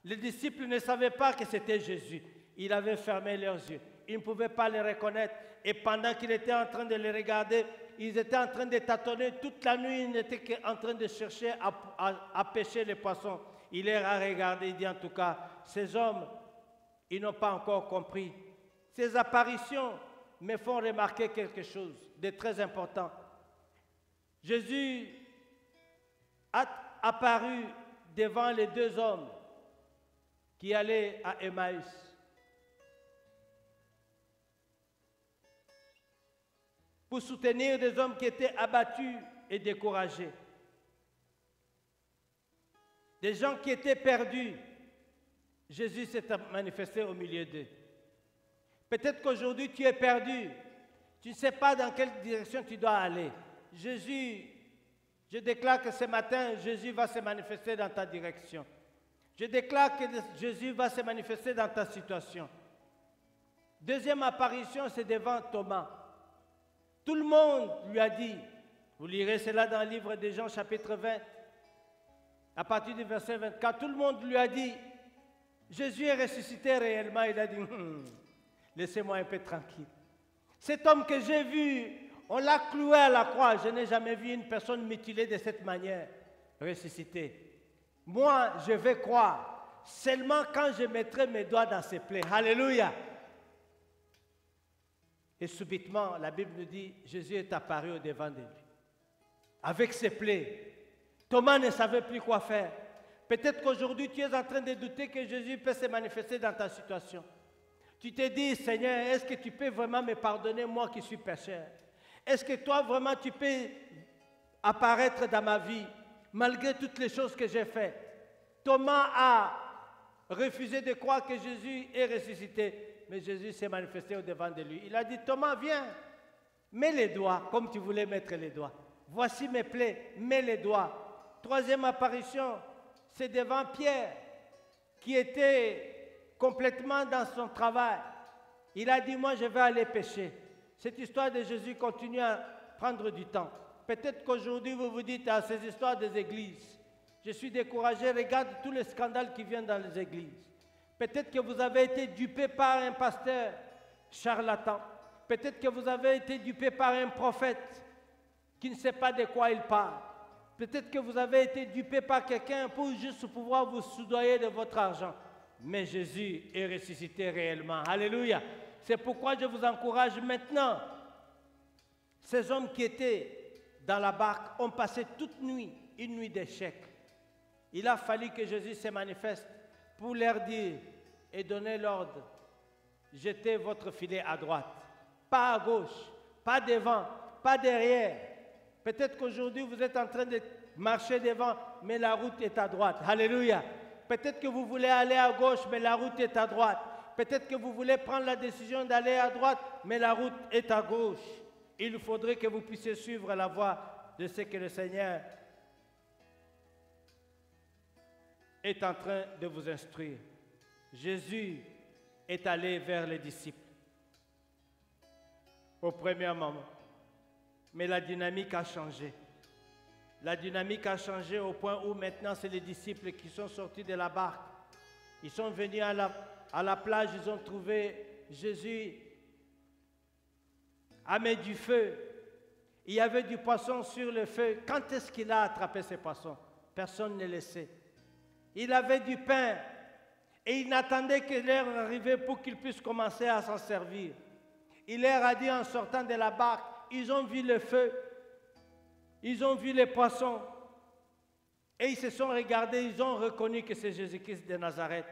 Les disciples ne savaient pas que c'était Jésus. Il avait fermé leurs yeux. Ils ne pouvaient pas le reconnaître. Et pendant qu'il était en train de les regarder, ils étaient en train de tâtonner. Toute la nuit, ils n'étaient qu'en train de chercher à pêcher les poissons. Il les a regardés, il dit en tout cas, ces hommes, ils n'ont pas encore compris. Ces apparitions me font remarquer quelque chose de très important. Jésus a apparu devant les 2 hommes qui allaient à Emmaüs. Pour soutenir des hommes qui étaient abattus et découragés. Des gens qui étaient perdus. Jésus s'est manifesté au milieu d'eux. Peut-être qu'aujourd'hui tu es perdu. Tu ne sais pas dans quelle direction tu dois aller. Jésus, je déclare que ce matin, Jésus va se manifester dans ta direction. Je déclare que Jésus va se manifester dans ta situation. Deuxième apparition, c'est devant Thomas. Tout le monde lui a dit, vous lirez cela dans le livre de Jean chapitre 20, à partir du verset 24, tout le monde lui a dit, Jésus est ressuscité réellement. Il a dit, laissez-moi un peu tranquille. Cet homme que j'ai vu, on l'a cloué à la croix. Je n'ai jamais vu une personne mutilée de cette manière, ressuscitée. Moi, je vais croire seulement quand je mettrai mes doigts dans ses plaies. Alléluia. Et subitement, la Bible nous dit, Jésus est apparu au devant de lui, avec ses plaies. Thomas ne savait plus quoi faire. Peut-être qu'aujourd'hui, tu es en train de douter que Jésus peut se manifester dans ta situation. Tu te dis, Seigneur, est-ce que tu peux vraiment me pardonner, moi qui suis pécheur? Est-ce que toi, vraiment, tu peux apparaître dans ma vie, malgré toutes les choses que j'ai faites? Thomas a refusé de croire que Jésus est ressuscité. Mais Jésus s'est manifesté au devant de lui. Il a dit, Thomas, viens, mets les doigts, comme tu voulais mettre les doigts. Voici mes plaies, mets les doigts. Troisième apparition, c'est devant Pierre, qui était complètement dans son travail. Il a dit, moi, je vais aller pêcher. Cette histoire de Jésus continue à prendre du temps. Peut-être qu'aujourd'hui, vous vous dites, à ces histoires des églises, je suis découragé, regarde tous les scandales qui viennent dans les églises. Peut-être que vous avez été dupé par un pasteur charlatan. Peut-être que vous avez été dupé par un prophète qui ne sait pas de quoi il parle. Peut-être que vous avez été dupé par quelqu'un pour juste pouvoir vous soudoyer de votre argent. Mais Jésus est ressuscité réellement. Alléluia. C'est pourquoi je vous encourage maintenant. Ces hommes qui étaient dans la barque ont passé toute nuit, une nuit d'échec. Il a fallu que Jésus se manifeste pour leur dire et donner l'ordre. Jetez votre filet à droite, pas à gauche, pas devant, pas derrière. Peut-être qu'aujourd'hui vous êtes en train de marcher devant, mais la route est à droite. Alléluia. Peut-être que vous voulez aller à gauche, mais la route est à droite. Peut-être que vous voulez prendre la décision d'aller à droite, mais la route est à gauche. Il faudrait que vous puissiez suivre la voie de ce que le Seigneur est en train de vous instruire. Jésus est allé vers les disciples au premier moment. Mais la dynamique a changé. La dynamique a changé au point où maintenant c'est les disciples qui sont sortis de la barque. Ils sont venus à la plage, ils ont trouvé Jésus à mettre du feu. Il y avait du poisson sur le feu. Quand est-ce qu'il a attrapé ces poissons? Personne ne le sait. Il avait du pain et il n'attendait que l'heure arrivée pour qu'il puisse commencer à s'en servir. Il leur a dit en sortant de la barque, ils ont vu le feu, ils ont vu les poissons et ils se sont regardés, ils ont reconnu que c'est Jésus-Christ de Nazareth.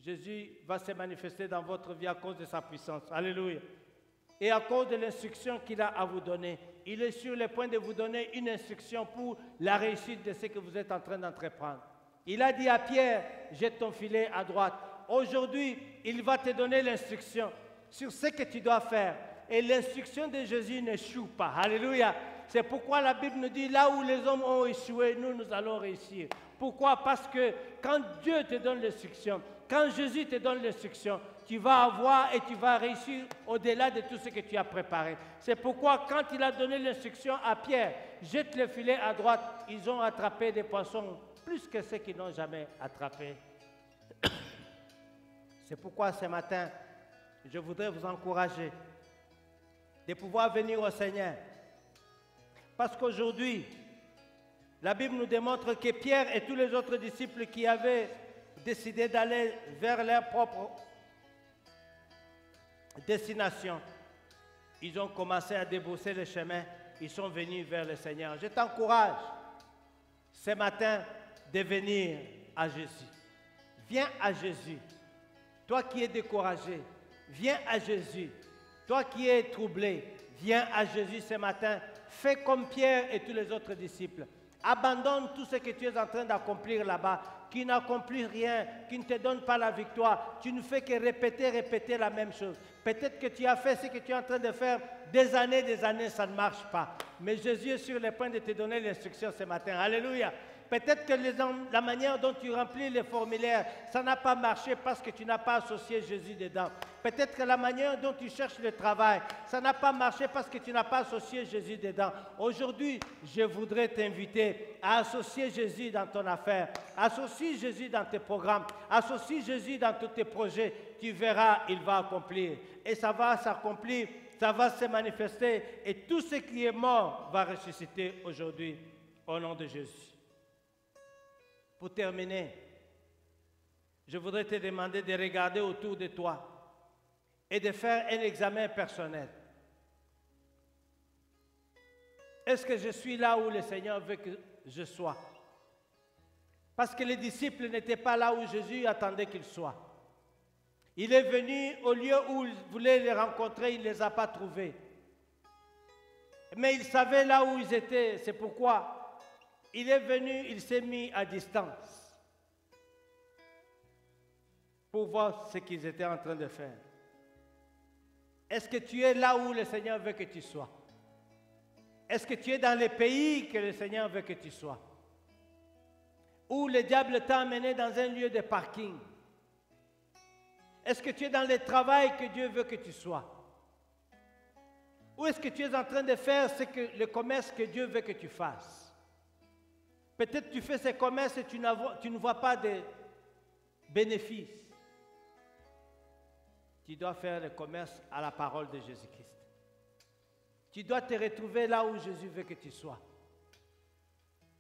Jésus va se manifester dans votre vie à cause de sa puissance. Alléluia. Et à cause de l'instruction qu'il a à vous donner. Il est sur le point de vous donner une instruction pour la réussite de ce que vous êtes en train d'entreprendre. Il a dit à Pierre, jette ton filet à droite. Aujourd'hui, il va te donner l'instruction sur ce que tu dois faire. Et l'instruction de Jésus n'échoue pas. Alléluia. C'est pourquoi la Bible nous dit, là où les hommes ont échoué, nous allons réussir. Pourquoi? Parce que quand Dieu te donne l'instruction, quand Jésus te donne l'instruction, tu vas avoir et tu vas réussir au-delà de tout ce que tu as préparé. C'est pourquoi quand il a donné l'instruction à Pierre, jette le filet à droite, ils ont attrapé des poissons plus que ceux qui n'ont jamais attrapé. C'est pourquoi ce matin, je voudrais vous encourager de pouvoir venir au Seigneur. Parce qu'aujourd'hui, la Bible nous démontre que Pierre et tous les autres disciples qui avaient décidé d'aller vers leur propre destination, ils ont commencé à débrousser le chemin, ils sont venus vers le Seigneur. Je t'encourage ce matin de venir à Jésus. Viens à Jésus. Toi qui es découragé, viens à Jésus. Toi qui es troublé, viens à Jésus ce matin. Fais comme Pierre et tous les autres disciples. Abandonne tout ce que tu es en train d'accomplir là-bas, qui n'accomplit rien, qui ne te donne pas la victoire. Tu ne fais que répéter la même chose. Peut-être que tu as fait ce que tu es en train de faire des années, ça ne marche pas. Mais Jésus est sur le point de te donner l'instruction ce matin. Alléluia. Peut-être que la manière dont tu remplis les formulaires, ça n'a pas marché parce que tu n'as pas associé Jésus dedans. Peut-être que la manière dont tu cherches le travail, ça n'a pas marché parce que tu n'as pas associé Jésus dedans. Aujourd'hui, je voudrais t'inviter à associer Jésus dans ton affaire, associe Jésus dans tes programmes, associe Jésus dans tous tes projets. Tu verras, il va accomplir. Et ça va s'accomplir, ça va se manifester. Et tout ce qui est mort va ressusciter aujourd'hui au nom de Jésus. Pour terminer, je voudrais te demander de regarder autour de toi et de faire un examen personnel. Est-ce que je suis là où le Seigneur veut que je sois? Parce que les disciples n'étaient pas là où Jésus attendait qu'ils soient. Il est venu au lieu où il voulait les rencontrer, il ne les a pas trouvés. Mais il savait là où ils étaient, c'est pourquoi il est venu, il s'est mis à distance pour voir ce qu'ils étaient en train de faire. Est-ce que tu es là où le Seigneur veut que tu sois? Est-ce que tu es dans les pays que le Seigneur veut que tu sois? Ou le diable t'a amené dans un lieu de parking? Est-ce que tu es dans le travail que Dieu veut que tu sois? Ou est-ce que tu es en train de faire le commerce que Dieu veut que tu fasses? Peut-être que tu fais ces commerces et tu ne vois pas de bénéfices. Tu dois faire le commerce à la parole de Jésus-Christ. Tu dois te retrouver là où Jésus veut que tu sois.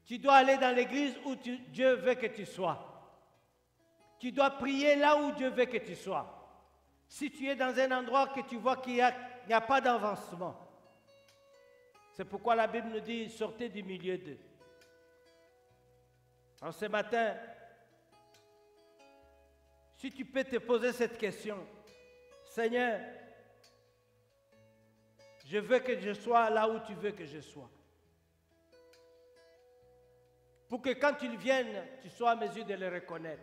Tu dois aller dans l'église où Dieu veut que tu sois. Tu dois prier là où Dieu veut que tu sois. Si tu es dans un endroit que tu vois qu'il n'y a pas d'avancement, c'est pourquoi la Bible nous dit, sortez du milieu d'eux. Alors ce matin, si tu peux te poser cette question, Seigneur, je veux que je sois là où tu veux que je sois. Pour que quand ils viennent, tu sois à mesure de les reconnaître.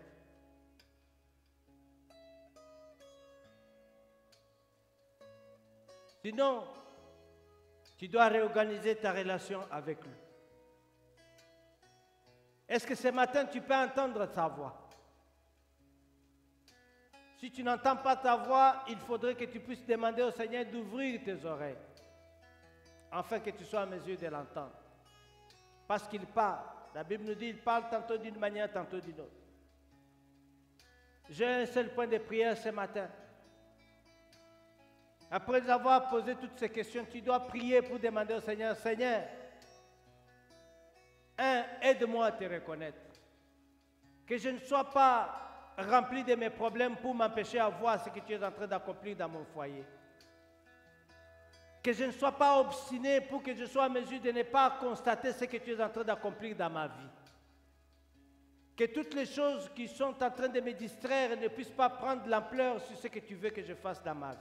Sinon, tu dois réorganiser ta relation avec lui. Est-ce que ce matin, tu peux entendre ta voix? Si tu n'entends pas ta voix, il faudrait que tu puisses demander au Seigneur d'ouvrir tes oreilles, afin que tu sois à mesure de l'entendre. Parce qu'il parle. La Bible nous dit qu'il parle tantôt d'une manière, tantôt d'une autre. J'ai un seul point de prière ce matin. Après avoir posé toutes ces questions, tu dois prier pour demander au Seigneur, Seigneur, aide-moi à te reconnaître. Que je ne sois pas rempli de mes problèmes pour m'empêcher à voir ce que tu es en train d'accomplir dans mon foyer. Que je ne sois pas obstiné pour que je sois en mesure de ne pas constater ce que tu es en train d'accomplir dans ma vie. Que toutes les choses qui sont en train de me distraire ne puissent pas prendre l'ampleur sur ce que tu veux que je fasse dans ma vie.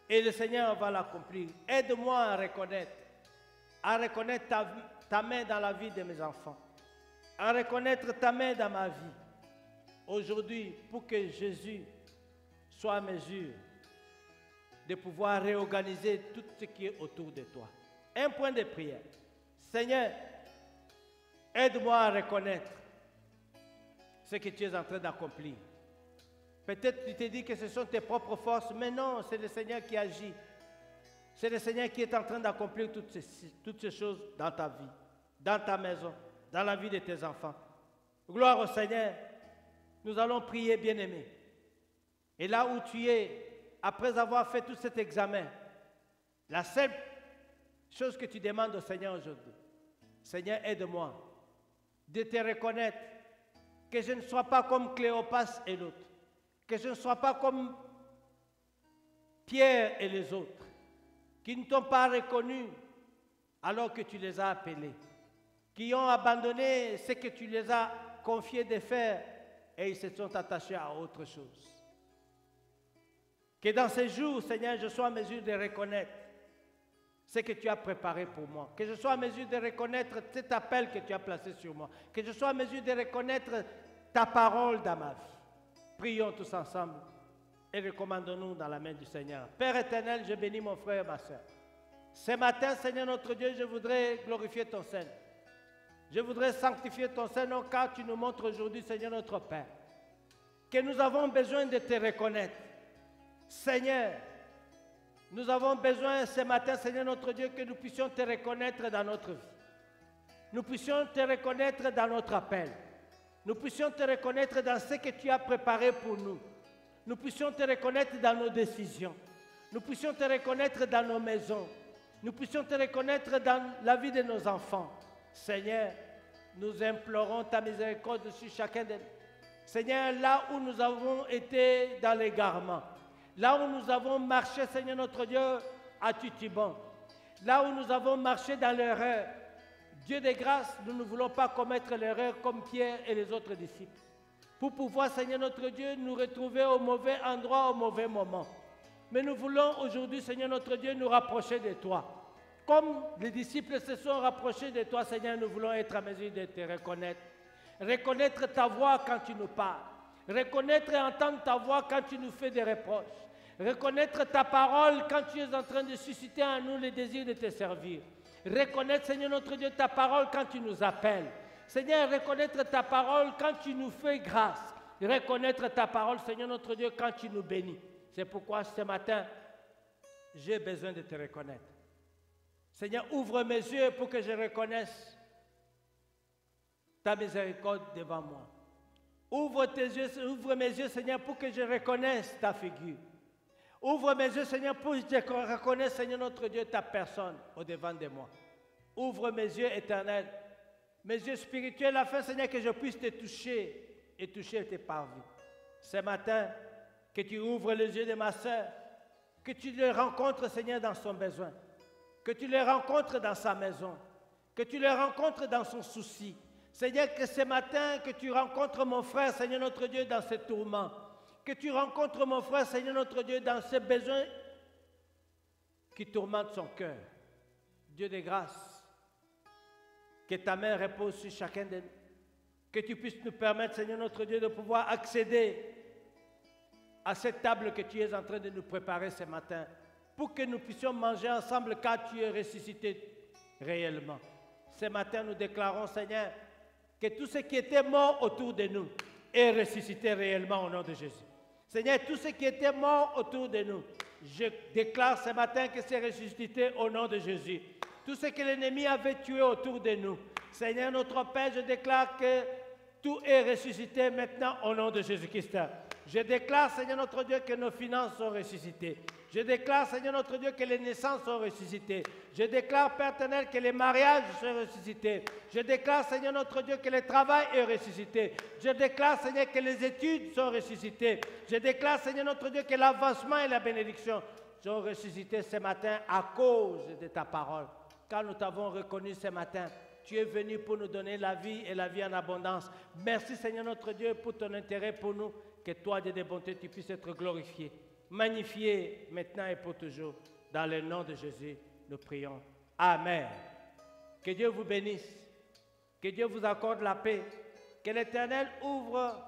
Et le Seigneur va l'accomplir. Aide-moi à reconnaître ta main dans la vie de mes enfants, à reconnaître ta main dans ma vie. Aujourd'hui, pour que Jésus soit à mesure de pouvoir réorganiser tout ce qui est autour de toi. Un point de prière. Seigneur, aide-moi à reconnaître ce que tu es en train d'accomplir. Peut-être tu te dis que ce sont tes propres forces, mais non, c'est le Seigneur qui agit. C'est le Seigneur qui est en train d'accomplir toutes ces choses dans ta vie, dans ta maison, dans la vie de tes enfants. Gloire au Seigneur. Nous allons prier, bien-aimé. Et là où tu es, après avoir fait tout cet examen, la seule chose que tu demandes au Seigneur aujourd'hui, Seigneur, aide-moi de te reconnaître, que je ne sois pas comme Cléopas et l'autre, que je ne sois pas comme Pierre et les autres, qui ne t'ont pas reconnu alors que tu les as appelés, qui ont abandonné ce que tu les as confiés de faire et ils se sont attachés à autre chose. Que dans ces jours, Seigneur, je sois en mesure de reconnaître ce que tu as préparé pour moi. Que je sois en mesure de reconnaître cet appel que tu as placé sur moi. Que je sois en mesure de reconnaître ta parole dans ma vie. Prions tous ensemble et recommandons-nous dans la main du Seigneur. Père éternel, je bénis mon frère et ma soeur. Ce matin, Seigneur notre Dieu, je voudrais glorifier ton Saint. Je voudrais sanctifier ton Saint-Nom car tu nous montres aujourd'hui, Seigneur notre Père, que nous avons besoin de te reconnaître. Seigneur, nous avons besoin ce matin, Seigneur notre Dieu, que nous puissions te reconnaître dans notre vie. Nous puissions te reconnaître dans notre appel. Nous puissions te reconnaître dans ce que tu as préparé pour nous. Nous puissions te reconnaître dans nos décisions. Nous puissions te reconnaître dans nos maisons. Nous puissions te reconnaître dans la vie de nos enfants. Seigneur, nous implorons ta miséricorde sur chacun de nous. Seigneur, là où nous avons été dans l'égarement, là où nous avons marché, Seigneur notre Dieu, à Tutibon, là où nous avons marché dans l'erreur, Dieu de grâce, nous ne voulons pas commettre l'erreur comme Pierre et les autres disciples. Pour pouvoir, Seigneur notre Dieu, nous retrouver au mauvais endroit, au mauvais moment. Mais nous voulons aujourd'hui, Seigneur notre Dieu, nous rapprocher de toi. Comme les disciples se sont rapprochés de toi, Seigneur, nous voulons être à mesure de te reconnaître. Reconnaître ta voix quand tu nous parles. Reconnaître et entendre ta voix quand tu nous fais des reproches. Reconnaître ta parole quand tu es en train de susciter en nous le désir de te servir. Reconnaître, Seigneur notre Dieu, ta parole quand tu nous appelles. Seigneur, reconnaître ta parole quand tu nous fais grâce. Reconnaître ta parole, Seigneur notre Dieu, quand tu nous bénis. C'est pourquoi ce matin, j'ai besoin de te reconnaître. Seigneur, ouvre mes yeux pour que je reconnaisse ta miséricorde devant moi. Ouvre mes yeux, Seigneur, pour que je reconnaisse ta figure. Ouvre mes yeux, Seigneur, pour que je reconnaisse, Seigneur notre Dieu, ta personne au-devant de moi. Ouvre mes yeux éternels, mes yeux spirituels, afin, Seigneur, que je puisse te toucher et toucher tes parvis. Ce matin, que tu ouvres les yeux de ma sœur, que tu le rencontres, Seigneur, dans son besoin, que tu le rencontres dans sa maison, que tu le rencontres dans son souci. Seigneur, que ce matin, que tu rencontres mon frère, Seigneur notre Dieu, dans ses tourments, que tu rencontres mon frère, Seigneur notre Dieu, dans ses besoins qui tourmentent son cœur. Dieu de grâce, que ta main repose sur chacun de nous, que tu puisses nous permettre, Seigneur notre Dieu, de pouvoir accéder à cette table que tu es en train de nous préparer ce matin, pour que nous puissions manger ensemble car tu es ressuscité réellement. Ce matin, nous déclarons, Seigneur, que tout ce qui était mort autour de nous est ressuscité réellement au nom de Jésus. Seigneur, tout ce qui était mort autour de nous, je déclare ce matin que c'est ressuscité au nom de Jésus. Tout ce que l'ennemi avait tué autour de nous, Seigneur notre Père, je déclare que tout est ressuscité maintenant au nom de Jésus-Christ. Je déclare, Seigneur notre Dieu, que nos finances sont ressuscitées. Je déclare, Seigneur notre Dieu, que les naissances sont ressuscitées. Je déclare, Père éternel, que les mariages sont ressuscités. Je déclare, Seigneur notre Dieu, que le travail est ressuscité. Je déclare, Seigneur, que les études sont ressuscitées. Je déclare, Seigneur notre Dieu, que l'avancement et la bénédiction sont ressuscités ce matin à cause de ta parole. Car nous t'avons reconnu ce matin. Tu es venu pour nous donner la vie et la vie en abondance. Merci, Seigneur notre Dieu, pour ton intérêt pour nous. Que toi, Dieu de bonté, tu puisses être glorifié, magnifié maintenant et pour toujours. Dans le nom de Jésus, nous prions. Amen. Que Dieu vous bénisse. Que Dieu vous accorde la paix. Que l'Éternel ouvre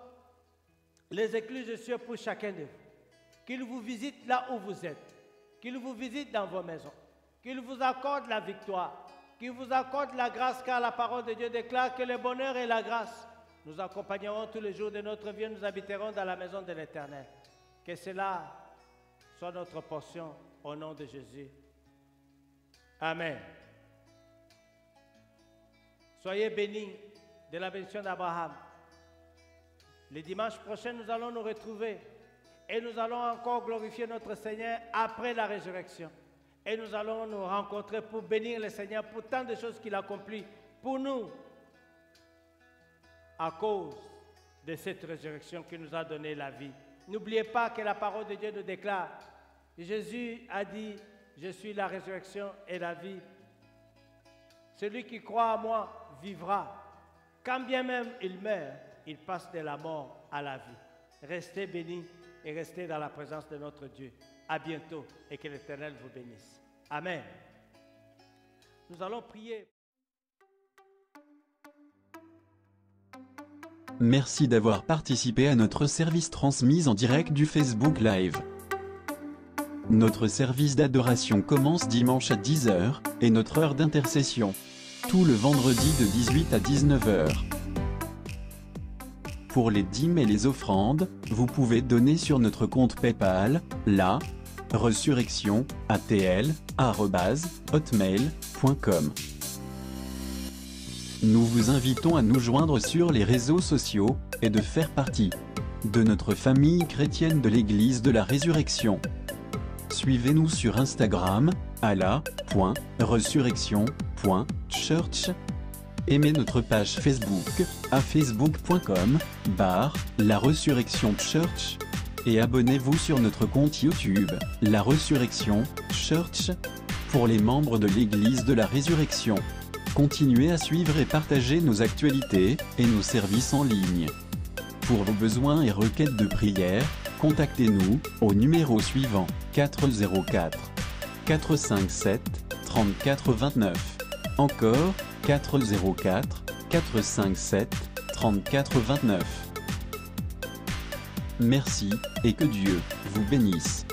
les écluses des cieux pour chacun de vous. Qu'il vous visite là où vous êtes. Qu'il vous visite dans vos maisons. Qu'il vous accorde la victoire. Qu'il vous accorde la grâce, car la parole de Dieu déclare que le bonheur et la grâce nous accompagneront tous les jours de notre vie, nous habiterons dans la maison de l'Éternel. Que cela soit notre portion au nom de Jésus. Amen. Soyez bénis de la bénédiction d'Abraham. Le dimanche prochain, nous allons nous retrouver et nous allons encore glorifier notre Seigneur après la résurrection. Et nous allons nous rencontrer pour bénir le Seigneur pour tant de choses qu'il accomplit pour nous, à cause de cette résurrection qui nous a donné la vie. N'oubliez pas que la parole de Dieu nous déclare. Jésus a dit, je suis la résurrection et la vie. Celui qui croit à moi vivra. Quand bien même il meurt, il passe de la mort à la vie. Restez bénis et restez dans la présence de notre Dieu. À bientôt et que l'Éternel vous bénisse. Amen. Nous allons prier. Merci d'avoir participé à notre service transmis en direct du Facebook Live. Notre service d'adoration commence dimanche à 10h et notre heure d'intercession tout le vendredi de 18 à 19h. Pour les dîmes et les offrandes, vous pouvez donner sur notre compte PayPal, la resurrection@hotmail.com. Nous vous invitons à nous joindre sur les réseaux sociaux et de faire partie de notre famille chrétienne de l'Église de la Résurrection. Suivez-nous sur Instagram à la.resurrection.church. Aimez notre page Facebook à facebook.com/La Resurrection Church et abonnez-vous sur notre compte YouTube La Resurrection Church pour les membres de l'Église de la Résurrection. Continuez à suivre et partager nos actualités et nos services en ligne. Pour vos besoins et requêtes de prière, contactez-nous au numéro suivant 404 457 34 29. Encore 404 457 34 29. Merci et que Dieu vous bénisse.